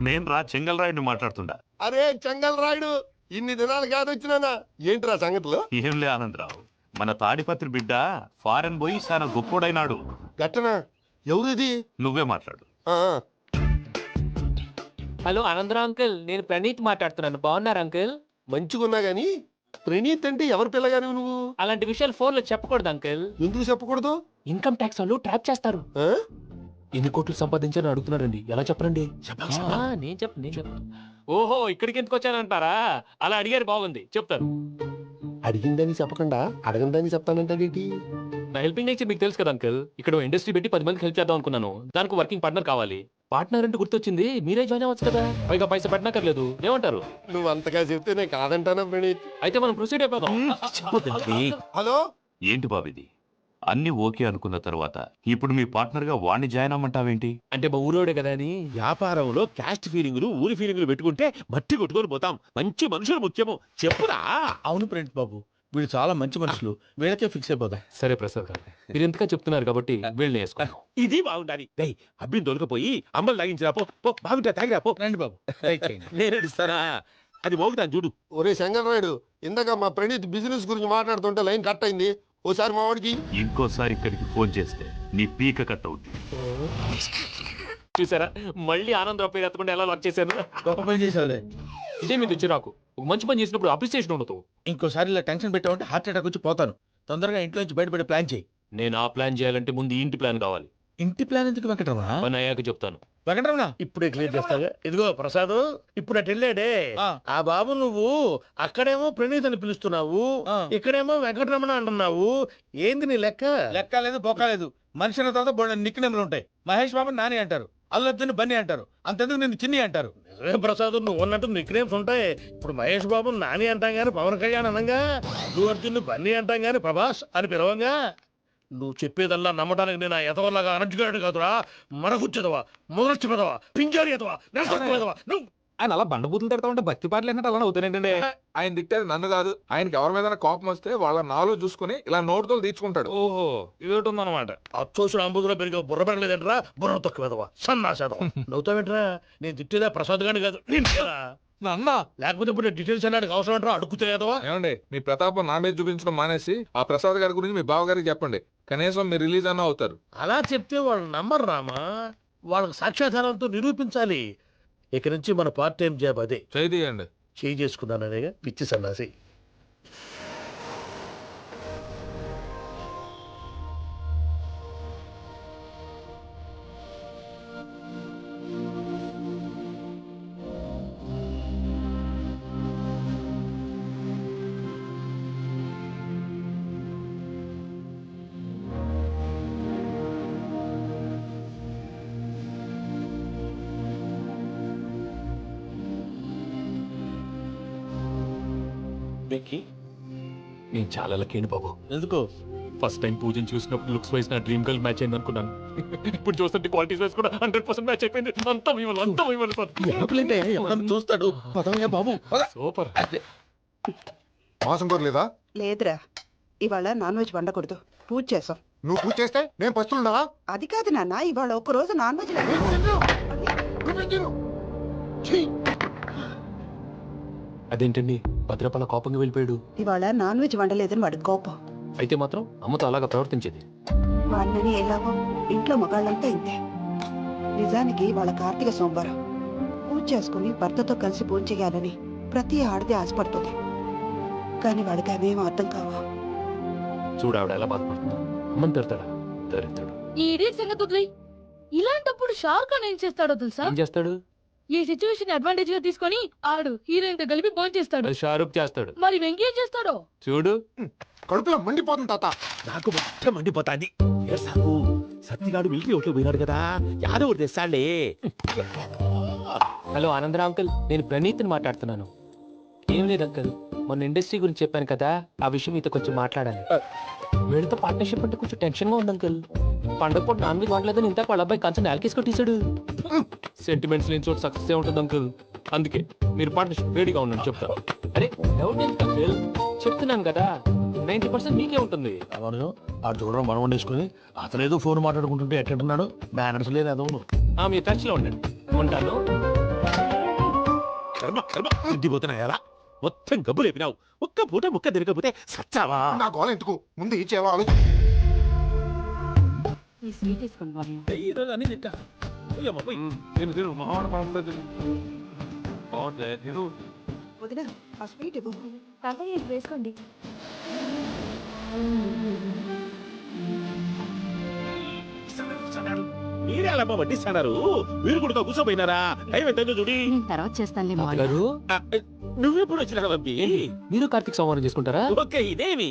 నేను రా చెంగల్రాయుడిని మాట్లాడుతుండా. అరే చెంగల్ రాయుడు, ఇన్ని దినాలు కాదు వచ్చినానా? ఏంట్రా సంగతులు? ఏం లే ఆనందరావు, మన తాడిపత్రి బిడ్డ ఫారెన్ పోయి చాలా గొప్పోడైనాడు. గట్టనా? ఎవరిది? నువ్వే మాట్లాడు. హలో ఆనందరావు అంకుల్, నేను ప్రణీత్ మాట్లాడుతున్నాను. బాగున్నారు అంకుల్? మంచిగున్నా గాని ప్రణీత్ అంటే ఎవరి పిల్లగాని నువ్వు? అలాంటి విషయాలు ఫోన్లో చెప్పకూడదు అంకుల్. ఎందుకు చెప్పకూడదు? ఇన్కమ్ ట్యాక్స్ వాళ్ళు ట్రాప్ చేస్తారు. ఆ? ఎన్ని కోట్లు సంపాదించాలని అడుగుతున్నారండి. ఎలా చెప్పరండి? నేను చెప్పను. ఓహో, ఇక్కడికి ఎందుకు వచ్చానంటారా? అలా అడిగారు, బాగుంది, చెప్తాను. అడిగిందని చెప్పకుండా అడగందని చెప్తానంటాడేంటి? నా హెల్పింగ్ నేచర్ మీకు తెలుసు కదా అంకుల్. ఇక్కడ ఇండస్ట్రీ పెట్టి 10 మందికి హెల్ప్ చేద్దాం అనుకున్నాను. దానికి వర్కింగ్ పార్ట్నర్ కావాలి. పార్ట్నర్ అంటే గుర్తొచ్చింది, మీరే జాయిన్ అవ్వచ్చు కదా. పైగా పైసా పెట్టనక్కర్లేదు. ఏమంటారు? నువ్వు అంతగా చెప్తే నేను కాదంటానా ప్రణీత్? అయితే మనం ప్రొసీడ్ అయిపోదాం. హలో, ఏంటి బాబిది? అన్ని ఓకే అనుకున్న తర్వాత ఇప్పుడు మీ పార్ట్నర్ గా వాణ్ణి జాయిన్ అమ్మంటావేంటి? అంటే మా ఊరోడే కదా అని. వ్యాపారంలో క్యాస్ట్ ఫీలింగులు, ఊరి ఫీలింగులు పెట్టుకుంటే మట్టి కొట్టుకొని పోతాం. మంచి మనుషులు ముఖ్యము. చెప్పురా. అవును ప్రణీత్ బాబు, వీళ్ళు చాలా మంచి మనుషులు. వీళ్ళకే ఫిక్స్ అయిపోదా. సరే ప్రసాద్ గారు, మీరు ఎంతగా చెప్తున్నారు కాబట్టి వీళ్ళని వేసుకోండి. ఇది బాగుండాలి. డై అబ్బిని దొరకపోయి అమ్మలు తాగించిరా. పో బాగుంటా, తాగిరా పో. రండి బాబు, నేను ఇస్తానా? అది మోగుతాను చూడు. ఒరే శంకర్ రాయుడు, ఇందాక మా ప్రణీత్ బిజినెస్ గురించి మాట్లాడుతుంటే లైన్ కట్ అయింది. ఓసారి మా వాడికి ఇంకోసారి ఇక్కడికి ఫోన్ చేస్తే నీ పీక కట్ అవుద్ది. చూసారా, మళ్ళీ ఆనందరావు పేరు ఎత్తకుండా ఎలా లాక్ చేశాను. గొప్ప పని చేసేవాళ్ళే. ఇదే మీద చిరాకు. ఒక మంచి పని చేసినప్పుడు అప్రిసియేషన్ ఉండదు. ఇంకోసారి ఇలా టెన్షన్ పెట్టామంటే హార్ట్ అటాక్ వచ్చి పోతాను. తొందరగా ఇంట్లో నుంచి బయటపడే ప్లాన్ చేయి. నేను ఆ ప్లాన్ చేయాలంటే ముందు ఈ ఇంటి ప్లాన్ కావాలి. ఇంటి ప్లాన్ ఎందుకు వెంకటరమణ? పని అయ్యాక చెప్తాను. వెంకటరమణ, ఇప్పుడే క్లియర్ చేస్తాగా. ఇదిగో ప్రసాద్, ఇప్పుడు అటు వెళ్ళాడే ఆ బాబు, నువ్వు అక్కడేమో ప్రణీత్ అని పిలుస్తున్నావు, ఇక్కడేమో వెంకటరమణ అంటున్నావు. ఏంది నీ లెక్క? లెక్క లేదు, బొక్క లేదు. మనిషి అన్న తర్వాత బోల్డెన్ నిక్నేమ్లు ఉంటాయి. మహేష్ బాబు నాని అంటారు, అల్లుని బన్నీ అంటారు, అంతెందుకు నేను చిన్ని అంటారు. నిజమే ప్రసాద్, నువ్వు ఉన్నట్టు నిక్నేమ్స్ ఉంటాయి. ఇప్పుడు మహేష్ బాబు నాని అంటాం గాని పవన్ కళ్యాణ్ అనంగా, అల్లు అర్జున్ బన్నీ అంటాం గాని ప్రభాస్ అని పిలవంగా. నువ్వు చెప్పేదల్లా నమ్మడానికి నేను ఎతవల్లాగా అనర్జుగాడు కాదురా. మనకుచ్చదవా, మొదలచ్చి పెదవా, పింజారి ఎదవా, నెలసొక్కుదవా నువ్వు. ఆయన అలా బండబూతులు తిడతా ఉంటే భక్తి పాటలు ఏంటంటే అలా అవుతానండి. ఆయన తిట్టేది నన్ను కాదు, ఆయనకి ఎవరి మీద కోపం వస్తే వాళ్ళ నాలో చూసుకుని ఇలా నోటుతో తీర్చుకుంటాడు. ఓహో, ఇదొకటి ఉందన్నమాట. అచ్చోసిన అంబుధులో పెరిగే బుర్ర పెరగలేదంటరా, బుర్ర తొక్కువేదవా, సన్నాసేదవా. నవ్వుతావేంట్రా? నేను తిట్టేదా ప్రసాద్ గాని కాదు, అన్న, లేకపోతే ఇప్పుడు డీటెయిల్స్ అన్నాడు అవసరం అంటారా? అడుగుతాయేదవా. ఏమండి, మీ ప్రతాపం నా మీద చూపించడం మానేసి ఆ ప్రసాద్ గారి గురించి మీ బావగారికి చెప్పండి. కనీసం మీరు రిలీజ్ అన్న అవుతారు. అలా చెప్తే వాళ్ళు నమ్మరు రామా. వాళ్ళకి సాక్ష్యాధారాలతో నిరూపించాలి. ఇక నుంచి మన పార్ట్ టైం జాబ్ అదే. చేయండి. చేయి చేసుకున్నాననేగా పిచ్చి సన్నాసి. నేను చాలా లక్కీ బాబు. ఎందుకు? ఫస్ట్ టైం పూజను చూసినప్పుడు లుక్స్ వైజ్ నా డ్రీమ్ గర్ల్ మ్యాచ్ అయింది అనుకున్నాను. ఇప్పుడు చూస్తుంటే క్వాలిటీస్ వైజ్ కూడా 100% మ్యాచ్ అయిపోయింది. అంతా చూస్తాడు. బాబు సూపర్. మాసం కోరలేదా? లేదురా, ఇవాళ నాన్ వెజ్ వండకూడదు. పూజ చేసాం. నువ్వు పూజ చేస్తే నేను పస్తులున్నా? అది కాదు నాన్న, ఇవాళ ఒక రోజు నాన్ వెజ్ అదేంటండి, భద్రపల కోపంగా వెళ్ళిపోయాడు. ఇవాళ నాన్ వెజ్ వండలేదని వాడి కోపం. అయితే మాత్రం అమ్మతో అలాగా ప్రవర్తించేది. వాడిని ఎలాగో ఇంట్లో మగాళ్ళంతా ఇంతే. నిజానికి వాళ్ళ కార్తీక సోమవారం. పూజ చేసుకుని భర్తతో కలిసి పూజ చేయాలని ప్రతి ఆడది ఆశపడుతుంది. కానీ వాడికి అవేం అర్థం కావు. చూడు ఆవిడ ఎలా బాధపడుతుందా. అమ్మని తిడతాడా? దరిద్రుడు. ఈ ఇడియట్ సంగతి వదిలేయ్. ఇలాంటప్పుడు షారుఖ్ ఖాన్ ఏం చేస్తాడో తెలుసా? ఏం చేస్తాడు? ఈ సిచ్యువేషన్ అడ్వాంటేజ్ గా తీసుకొని ఆడు హీరోయిన్ తో కలిపి బాన్ చేస్తాడు. అది షారుఖ్ చేస్తాడు. మరి వెంకీ ఏం చేస్తాడో చూడు. కడుపులో మండిపోతుంది తాత. నాకు మొత్తం మండిపోతాంది. సత్తిగాడు మిలిటరీ ఒకటి పోయినాడు కదా, యాదో ఒకటి తెస్తాడులే. హలో ఆనందరావు అంకుల్, నేను ప్రణీత్ని మాట్లాడుతున్నాను. ఏం లేదు అంకల్ మొన్న ఇండస్ట్రీ గురించి చెప్పాను కదా ఆ విషయం మీతో కొంచెం మాట్లాడాలి వీళ్ళతో పార్ట్నర్షిప్ అంటే కొంచెం టెన్షన్ గా ఉంది అంకల్ పండగ పూట నాన్ వెజ్ వండలేదని ఇంత వాళ్ళ అబ్బాయి కంచెం నేలకేసి కొట్టేశాడు సెంటిమెంట్స్ లేని చోట సక్సెస్ ఉంటుంది అంకల్ అందుకే మీరు పార్ట్నర్షిప్ రెడీగా ఉండండి చెప్తా అరే డౌట్ ఎందుకు అంకల్ చెప్తున్నాను కదా 90% మీకే ఉంటుంది అవును ఆ చూడడం మనం వండేసుకుని అతనేదో ఫోన్ మాట్లాడుకుంటుంటే ఎట్టంటున్నాడు బ్యానర్స్ లేదు అదవును మీరు టచ్ లో ఉండండి ఉంటాను కర్మ కర్మ సిద్ధిపోతున్నాయా మొత్తం గబ్బు లేపినావు ఒక్క పూట ముక్క తిరగకపోతే సచ్చావా నా గోల ఎందుకు ముందు ఈ చేయాలి ఈరోజు అన్ని తింటా పోయమ్మ, పోయ్. తిను తిను మామిడి పళ్ళతో తిను. బాగుంది తిను. వదినా ఆ స్వీట్ ఇవ్వు. వేసుకోండి. మీరే అలా వడ్డిస్తున్నారు మీరు కూడా కూర్చోపోయినారా టైం ఎంతైందో చూడి తర్వాత చేస్తానులే గారు ఆ, నువ్వెప్పుడు వచ్చినా పంపి మీరు కార్తీక్ సంహారం చేసుకుంటారా ఓకే ఇదేమి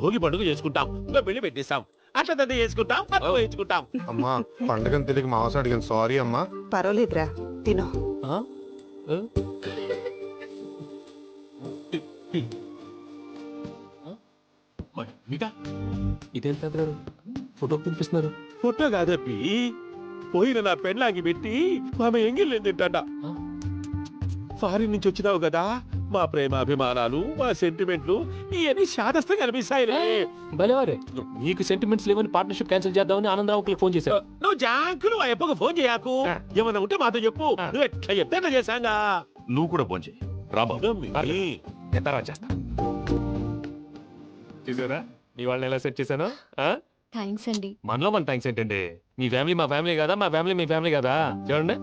భోగి పండుగ చేసుకుంటాం ఇంకా పెళ్లి పెట్టేస్తాం అట్లా దండ చేసుకుంటాం పప్పు వేయించుకుంటాం అమ్మా పండగని తెలియక మాంసం అడిగాను సారీ అమ్మా. పర్వాలేదురా తిను. ఆ? ఆ? మీకా ఇదేం పెద్దగారు ఫోటో పిలిపిస్తున్నారు ఫోటో కాదప్పి పోయిన నా పెళ్ళాంగి పెట్టి ఆమె ఎంగిల్లేం తింటాడ ఫారిన్ నుంచి వచ్చినావు కదా మా ప్రేమ అభిమానాలు మా సెంటిమెంట్లు ఇవన్నీ శాదస్తంగా అనిపిస్తాయిలే భలేవారే మీకు సెంటిమెంట్స్ లేవని పార్ట్నర్షిప్ క్యాన్సిల్ చేద్దామని ఆనందరావుకి ఫోన్ చేశారు నువ్వు జాంకులు ఆ అప్పకు ఫోన్ చేయకు ఏమన్నా ఉంటే మాతో చెప్పు నువ్వు ఎట్లా చెప్తే ఎట్లా చేశాంగా నువ్వు కూడా ఫోన్ చేయి రాబాబు తర్వాత చేస్తా చూసారా మీ వాళ్ళని ఎలా సెట్ చేశాను థ్యాంక్స్ అండి. మనలో మన థ్యాంక్స్ ఏంటండి మీ ఫ్యామిలీ మా ఫ్యామిలీ కదా మా ఫ్యామిలీ మీ ఫ్యామిలీ కదా చూడండి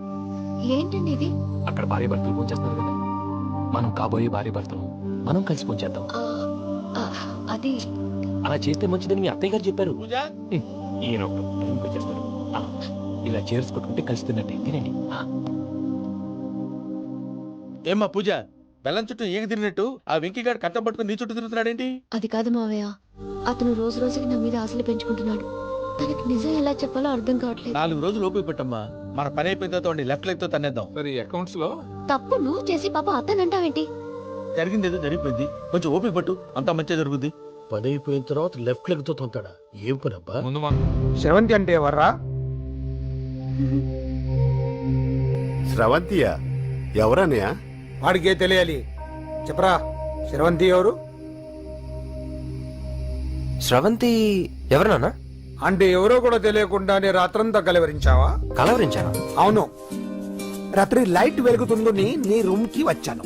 ఏంటండి ఇది? అక్కడ భార్య భర్తలు ఫోన్ చేస్తున్నారు కదా మనం కాబోయే భార్య భర్తలు మనం కలిసి ఫోన్ చేద్దాం అది అలా చేస్తే మంచిదని మీ అత్తయ్య గారు చెప్పారు పూజ ఈయన ఒకడు టైంకి వచ్చేస్తాడు. ఇలా చేర్స్ కొట్టుకుంటే కలిసి తిన్నట్టే తినండి ఏమ్మా పూజ బెల్లం చుట్టూ ఏం తిరిగినట్టు ఆ వెంకీగాడు కట్టం పట్టుకుని నీ చుట్టూ తిరుగుతున్నాడేంటి అది కాదు మావయ్య, అతను రోజు రోజుకి నా మీద ఆశలు పెంచుకుంటున్నాడు. తనకి నిజం ఎలా చెప్పాలో అర్థం కావట్లేదు. 4 రోజులు ఓపిక పెట్టమ్మా మన పని అయిపోయిన తర్వాత లెఫ్ట్ లెగ్ తో తన్నేద్దాం. మరి అకౌంట్స్ లో తప్పు నువ్వు చేసి పాప అతను అంటావేంటి? జరిగింది ఏదో జరిగిపోయింది కొంచెం ఓపిక పట్టు అంతా మంచిగా జరుగుద్ది. పని అయిపోయిన తర్వాత లెఫ్ట్ లెగ్ తో తొంతాడా ఏం పని అబ్బా ముందు మనం శ్రవంతి అంటే ఎవర్రా? స్రవంతియా ఎవరన్నయ్య? వాడికే తెలియాలి. చెప్పరా శ్రవంతి ఎవరు? స్రవంతి ఎవరు నాన్న? అంటే ఎవరో కూడా తెలియకుండానే రాత్రంతా కలవరించావా? కలవరించాను. అవును, రాత్రి లైట్ వెలుగుతుందని నీ రూమ్ కి వచ్చాను.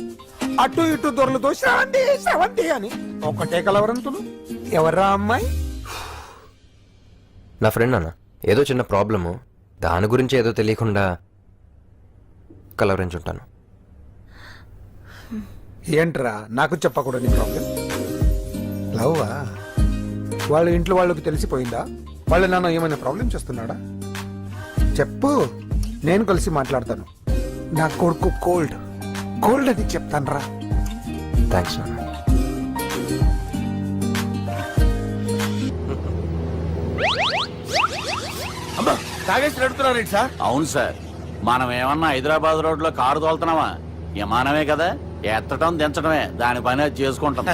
అటు ఇటు దొరలతో శ్రవంతి శ్రవంతి అని ఒకటే కలవరంతులు. ఎవర్రా అమ్మాయి? నా ఫ్రెండ్ నాన్న, ఏదో చిన్న ప్రాబ్లము, దాని గురించి ఏదో తెలియకుండా కలవరించుంటాను. ఏంట్రా నాకు చెప్పకూడదు నీ ప్రాబ్లం? లవ్వా? వాళ్ళ ఇంట్లో వాళ్ళకి తెలిసిపోయిందా? వాళ్ళ నాన్న ఏమైనా ప్రాబ్లం చేస్తున్నాడా? చెప్పు, నేను కలిసి మాట్లాడతాను. నా కొడుకు కోల్డ్ కోల్డ్ అని చెప్తాను రా. థ్యాంక్స్ నాన్న. అమ్మా తాగేసి నడుపుతున్నారేంటి సార్? అవును సార్, మనం ఏమన్నా హైదరాబాద్ రోడ్ లో కారు తోలుతున్నామా? విమానమే కదా, ఎత్తడం దించడమే దాని పని అది చేసుకుంటాం.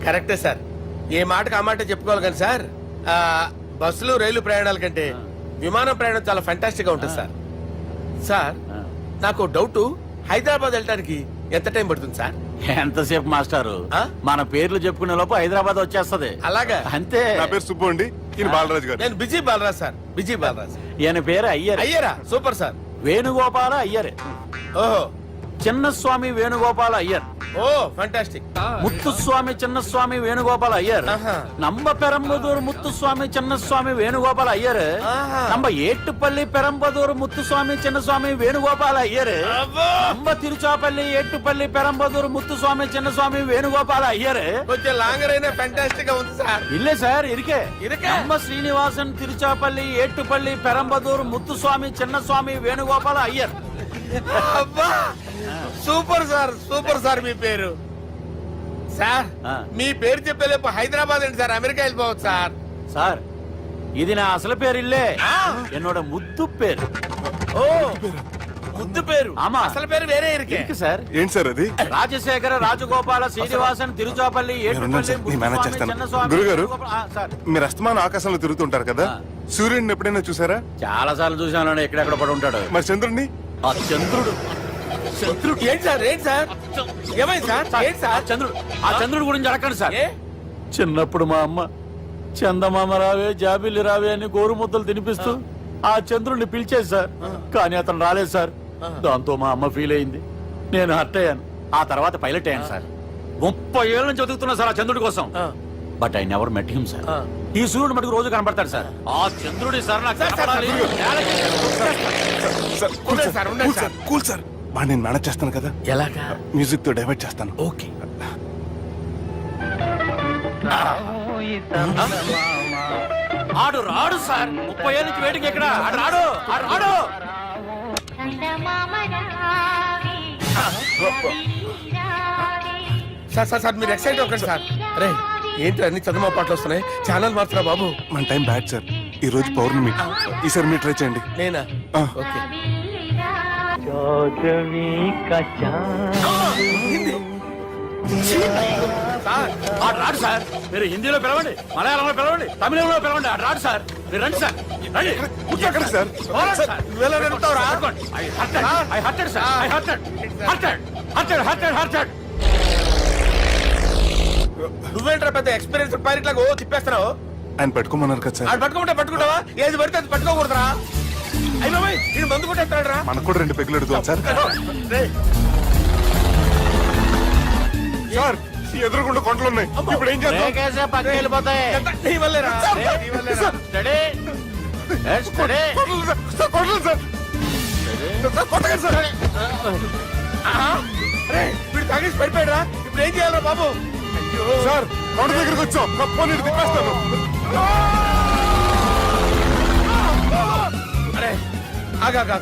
కరెక్టే సార్, ఏ మాటకు ఆ మాట చెప్పుకోవాలి కానీ సార్ బస్సులు రైలు ప్రయాణాల కంటే విమానం ప్రయాణం చాలా ఫంటాస్టిక్ గా ఉంటుంది సార్. సార్ నాకు డౌట్, హైదరాబాద్ వెళ్ళడానికి ఎంత టైం పడుతుంది సార్? ఎంతసేపు మాస్టారు, మన పేర్లు చెప్పుకునే లోపు హైదరాబాద్ వచ్చేస్తది. అలాగా? అంతే. నా పేరు సుబ్బు అండి, ఈయన బాలరాజు గారు. నేను busy Balraj sir, busy Balraj. ఈయన పేరు అయ్యర్. అయ్యరా? Super sir. వేణుగోపాల అయ్యర్. ఓహో, చిన్నస్వామి వేణుగోపాల అయ్యర్. ఓ ఫంటాస్టిక్. ముత్తుస్వామి చిన్నస్వామి వేణుగోపాల అయ్యర్. నంబ పెరంబదూరు ముత్తుస్వామి చిన్నస్వామి వేణుగోపాల అయ్యర్. నంబ ఏట్టుపల్లి పెరంబదూరు ముత్తుస్వామి చిన్నస్వామి వేణుగోపాల అయ్యర్. నంబ తిరుచాపల్లి ఏట్టుపల్లి పెరంబదూరు ముత్తుస్వామి చిన్నస్వామి వేణుగోపాల అయ్యర్. కొంచెం లాంగర్ అయినా ఫంటాస్టిక్ గా ఉంది సార్. ఇల్లే సార్ ఇరికే. ఇరికే? నంబ శ్రీనివాసన్ తిరుచాపల్లి ఏట్టుపల్లి పెరంబదూరు ముత్తుస్వామి చిన్నస్వామి వేణుగోపాల అయ్యర్. అబ్బా సూపర్ సార్, సూపర్ సార్. మీ పేరు సార్, మీ పేరు చెప్పేలేపు హైదరాబాద్ ఏంటి సార్, అమెరికా వెళ్ళిపోవచ్చు సార్. సార్ ఇది నా అసలు పేరు ఇల్లే, ఎన్నోడ ముద్దు పేరు. ఓ ముద్దు పేరు ఆమా. అసలు పేరు వేరే ఇరికే ఇరికి సార్ ఏంటి సార్ అది రాజశేఖర రాజగోపాల శ్రీనివాసన్ తిరుచాపల్లి మీరున్నాను సార్, నేను మేనేజ్ చేస్తాను. గురుగారు, మీరు అస్తమానం ఆకాశంలో తిరుగుతుంటారు కదా, సూర్యుడిని ఎప్పుడైనా చూసారా? చాలా సార్లు చూసాను, ఎక్కడెక్కడ పడి ఉంటాడు. మరి చంద్రుడిని? ఆ చంద్రుడు ఏంటి సార్ ఏంటి సార్ ఏమైంది సార్ ఏంటి సార్ ఆ చంద్రుడు గురించి అడగండి సార్. ఏ? చిన్నప్పుడు మా అమ్మ చందమామ రావే జాబిల్లి రావే అని గోరు ముద్దలు తినిపిస్తూ ఆ చంద్రుడిని పిలిచేది సార్. కానీ అతను రాలేదు సార్. దాంతో మా అమ్మ ఫీల్ అయింది, నేను హర్ట్ అయ్యాను. ఆ తర్వాత పైలట్ అయ్యాను సార్. 30 ఏళ్ళ నుంచి చదువుతున్నా సార్ ఆ చంద్రుడి కోసం. But I never met him sir. ఈ సూర్యుడు మటుకు రోజు కనబడతాడు సార్. ఆ చంద్రుడి సార్ నాకు కనపడాలి. Sir, cool sir, cool sir, cool sir. బాగా నేను మేనేజ్ చేస్తాను కదా, ఎలాగా మ్యూజిక్ తో డైవర్ట్ చేస్తాను. ఓకే ఆడు రాడు సార్. 30 ఏళ్ళ నుంచి వెయిటింగ్ ఎక్కడ? ఆడు రాడు, ఆడు రాడు. సార్ సార్ సార్ మీరు ఎక్సైట్ అవ్వకండి సార్. అరే ఏంటి అన్ని చదువు పాటలు వస్తున్నాయి, ఛానల్ మారుతున్నా బాబు. మన టైం బ్యాడ్ సార్, ఈ రోజు పౌర్ణమి. ఈసారి మీరు ట్రై చేయండి. నేనా? ఆ. ఓకే సార్ ఆడు రాడు సార్. మీరు హిందీలో పిలవండి, మలయాళంలో పిలవండి, తమిళంలో పిలవండి. ఆడు రాడు సార్. మీరు రండి సార్, రండి. ఎక్కడ సార్? పోరాడు సార్. నువ్వెలా వెళ్తావురా? I hurted, sir. I hurted. నువ్వేంట్రా పెద్ద ఎక్స్పీరియన్స్ పైరెట్ లాగా ఓ తిప్పేస్తున్నావు. ఆయన పెట్టుకోమన్నారు కదా సార్. ఆడు పట్టుకుంటే పట్టుకుంటావా? ఏది పడితే అది పట్టుకోకూడదురా. అయ్యి బాబాయ్ నేను మందు కొట్టేస్తాడు రా. మనకు కూడా 2 పెగ్గులు ఎడుగుతాం సార్. సార్, ఈ ఎదురుగుండా కొండలు ఉన్నాయి, ఇప్పుడు ఏం చేద్దాం? లేకేసే పక్కకి వెళ్ళిపోతాయి. నీ వల్లేరా? నీ వల్లేరా? Steady. Yes, steady. Kondalu sir, sir, Kondalu sir. Sir, కొట్టకండి సార్. ఆహా. అరే వీడు తాగేసి పడిపోయాడు రా. ఇప్పుడు ఏం చేయాలరా బాబు? అయ్యో సార్, కొండ దగ్గరికి వచ్చాం, ఫోన్ ఇటు తిప్పేస్తాను. అరే ఆగా.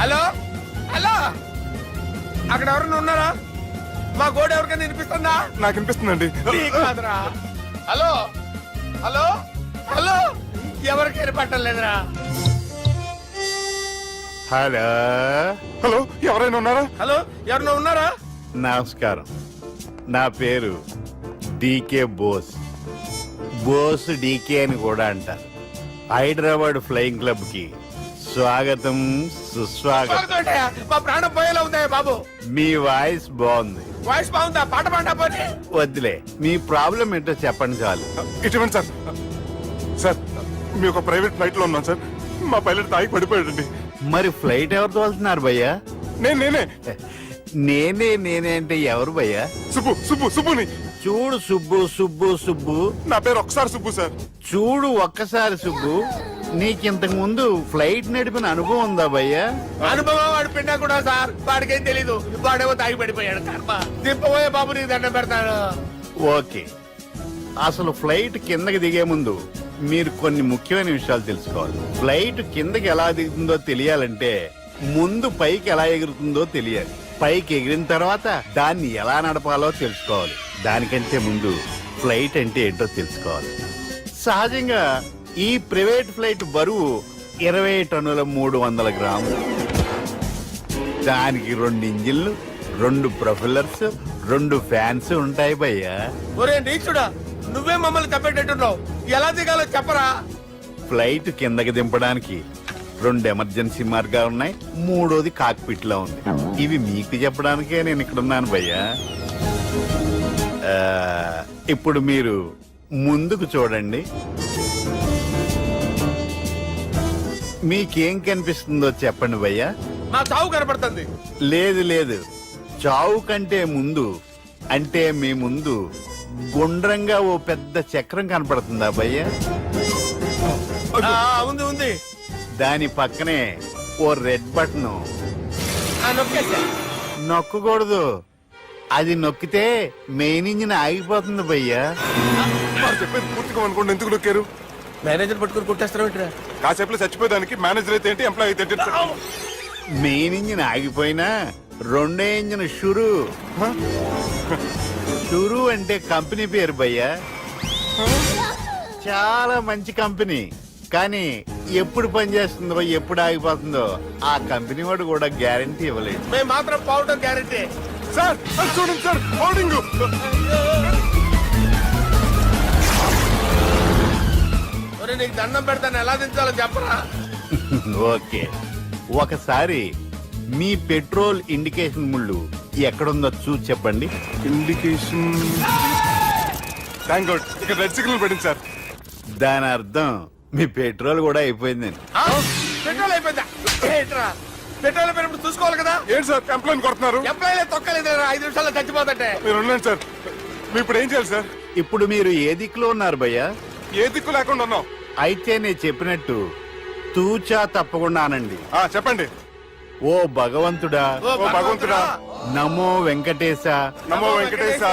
హలో హలో, అక్కడ ఎవరన్నా ఉన్నారా? మా గోడ ఎవరికైనా వినిపిస్తుందా? నాకు అనిపిస్తుందండి. నీకు కాదురా. హలో హలో హలో, ఎవరికి వినపట్టలేదురా. హలో హలో, ఎవరైనా ఉన్నారా? హలో ఎవరన్నా ఉన్నారా? నమస్కారం, నా పేరు డీకే బోస్. బోస్ డీకే అని కూడా అంటారు. హైదరాబాద్ ఫ్లయింగ్ క్లబ్ కి స్వాగతం, సుస్వాగతం. స్వాగతం. మా ప్రాణం పోయేలా ఉందా బాబు? మీ వాయిస్ బాగుంది. వాయిస్ బాగుందా? పాట పాడా పోనీ. వద్దులే, మీ ప్రాబ్లం ఏంటో చెప్పండి చాలు. ఇటువంటి సార్, సార్ మీ ఒక ప్రైవేట్ ఫ్లైట్ లో ఉన్నాం సార్. మా పైలట్ తాగి పడిపోయాడండి. మరి ఫ్లైట్ ఎవరు తోలుతున్నారు భయ్యా? నేనే నేనే అంటే ఎవరు భయ్యా? సుబ్బుని. చూడు సుబ్బు, నా పేరు ఒకసారి సుబ్బు సార్. చూడు ఒక్కసారి సుబ్బు, నీకింతకు ముందు ఫ్లైట్ నడిపిన అనుభవం ఉందా భయ్యా? అనుభవం వాడు పిండా కూడా సార్. వాడికేం తెలీదు, వాడేమో తాగి పడిపోయాడు. కర్మ. దింపబోయే బాబు నీకు దండం పెడతాను. ఓకే, అసలు ఫ్లైట్ కిందకి దిగే ముందు మీరు కొన్ని ముఖ్యమైన విషయాలు తెలుసుకోవాలి. ఫ్లైట్ కిందకి ఎలా దిగుతుందో తెలియాలంటే ముందు పైకి ఎలా ఎగురుతుందో తెలియాలి. పైకి ఎగిరిన తర్వాత దాన్ని ఎలా నడపాలో తెలుసుకోవాలి. దానికంటే ముందు ఫ్లైట్ అంటే ఏంటో తెలుసుకోవాలి. సహజంగా ఈ ప్రైవేట్ ఫ్లైట్ బరువు 20 టన్నుల 300 గ్రాములు. దానికి 2 ఇంజిన్లు, 2 ప్రొఫెల్లర్స్, 2 ఫ్యాన్స్ ఉంటాయి భయ్యా. ఒరే నీచుడా, నువ్వే మమ్మల్ని తప్పేటట్టున్నావు. ఎలా దిగాలో చెప్పరా? ఫ్లైట్ కిందకి దింపడానికి 2 ఎమర్జెన్సీ మార్గాలు ఉన్నాయి, 3వది కాక్పిట్ లో ఉంది. ఇవి మీకు చెప్పడానికే నేను ఇక్కడ ఉన్నాను భయ్యా. ఇప్పుడు మీరు ముందుకు చూడండి. మీకేం కనిపిస్తుందో చెప్పండి భయ్యా. నా చావు కనపడుతుంది. లేదు, చావు కంటే ముందు అంటే మీ ముందు గుండ్రంగా ఓ పెద్ద చక్రం కనపడుతుందా భయ్యా? ఉంది. దాని పక్కనే ఓ రెడ్ బటన్. నొక్కకూడదు, అది నొక్కితే మెయిన్ ఇంజిన్ ఆగిపోతుంది భయ్యా. చెప్పేది పూర్తిగా అనుకోండి. ఎందుకు నొక్కారు? మేనేజర్ పట్టుకుని కొట్టేస్తారా? కాసేపులో చచ్చిపోయేదానికి మేనేజర్ అయితే ఏంటి, ఎంప్లాయ్ అయితే ఏంటి? మెయిన్ ఇంజిన్ ఆగిపోయినా 2వ ఇంజిన్ షురు అంటే కంపెనీ పేరు భయ్యా. చాలా మంచి కంపెనీ, కానీ ఎప్పుడు పని చేస్తుందో ఎప్పుడు ఆగిపోతుందో ఆ కంపెనీ వాడు కూడా గ్యారంటీ ఇవ్వలేదు. మేము మాత్రం పౌడర్ గ్యారెంటీ. సార్ అది చూడండి సార్, హోర్డింగ్. నీకు దండం పెడతాను, ఎలా దించాలో చెప్పరా? ఓకే, ఒకసారి మీ పెట్రోల్ ఇండికేషన్ ముళ్ళు ఎక్కడుందో చూసి చెప్పండి. ఇండికేషన్. థ్యాంక్ గాడ్, ఇక్కడ రెడ్ సిగ్నల్ పెట్టింది సార్. దాని అర్థం మీ పెట్రోల్ కూడా అయిపోయిందని. పెట్రోల్ అయిపోయిందా? ఏంట్రా పెట్రోల్ అయిపోయినప్పుడు చూసుకోవాలి కదా. ఏంటి సార్ కంప్లైంట్ కొడుతున్నారు? ఎంప్లాయీ తొక్కలేదు, 5 నిమిషాల్లో చచ్చిపోతుంటే. మీరు ఉండండి సార్, మీరు ఇప్పుడు ఏం చేయాలి సార్? ఇప్పుడు మీరు ఏ దిక్కులో ఉన్నారు భయ్యా? ఏ దిక్కు లేకుండా ఉన్నాం. అయితే నేను చెప్పినట్టు తూచా తప్పకుండా అనండి. చెప్పండి. ఓ భగవంతుడా, ఓ భగవంతుడా, నమో వెంకటేశ, నమో వెంకటేశ.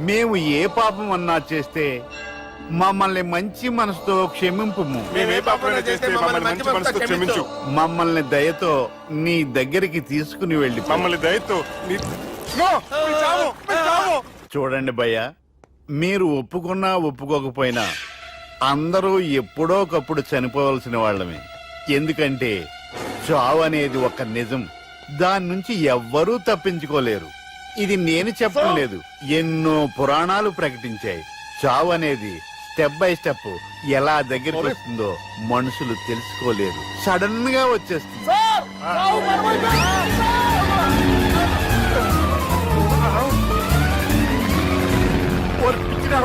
మేము ఏ పాపం అన్నా చేస్తే మమ్మల్ని మంచి మనసుతో క్షమింపు. మేము ఏ పాపమైనా చేస్తే మమ్మల్ని మంచి మనసుతో క్షమించు. మమ్మల్ని దయతో నీ దగ్గరికి తీసుకుని వెళ్ళి మమ్మల్ని దయతో చూడండి భయ్య, మీరు ఒప్పుకున్నా ఒప్పుకోకపోయినా అందరూ ఎప్పుడో ఒకప్పుడు చనిపోవలసిన వాళ్ళమే. ఎందుకంటే చావు అనేది ఒక నిజం, దాని నుంచి ఎవ్వరూ తప్పించుకోలేరు. ఇది నేను చెప్పడం లేదు, ఎన్నో పురాణాలు ప్రకటించాయి. చావు అనేది స్టెప్ బై స్టెప్ ఎలా దగ్గరికి వస్తుందో మనుషులు తెలుసుకోలేరు, సడన్ గా వచ్చేస్తుంది.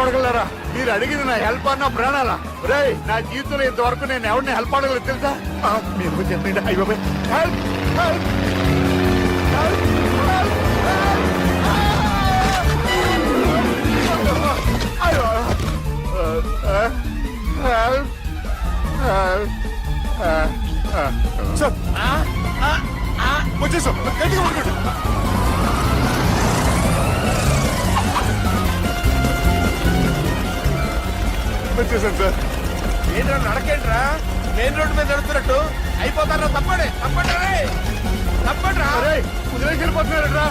అడగలరా, మీరు అడిగింది నా హెల్ప్ అన్న ప్రాణాలా? రే, నా జీవితంలో ఇంతవరకు నేను ఎవరిని హెల్ప్ అడగలేదు తెలుసా? మీరు చెప్పండి. అయ్యో హెల్ప్, హెల్ప్, వచ్చేసాం, గట్టిగా పట్టుకోండి. వచ్చేసాను సార్. ఏంట్రా నడకేంట్రా, మెయిన్ రోడ్డు మీద నడుస్తున్నట్టు అయిపోతారా? తప్పండి తప్పండి రే, తప్పండి రా. కుదిరేసి వెళ్ళిపోతున్నారా?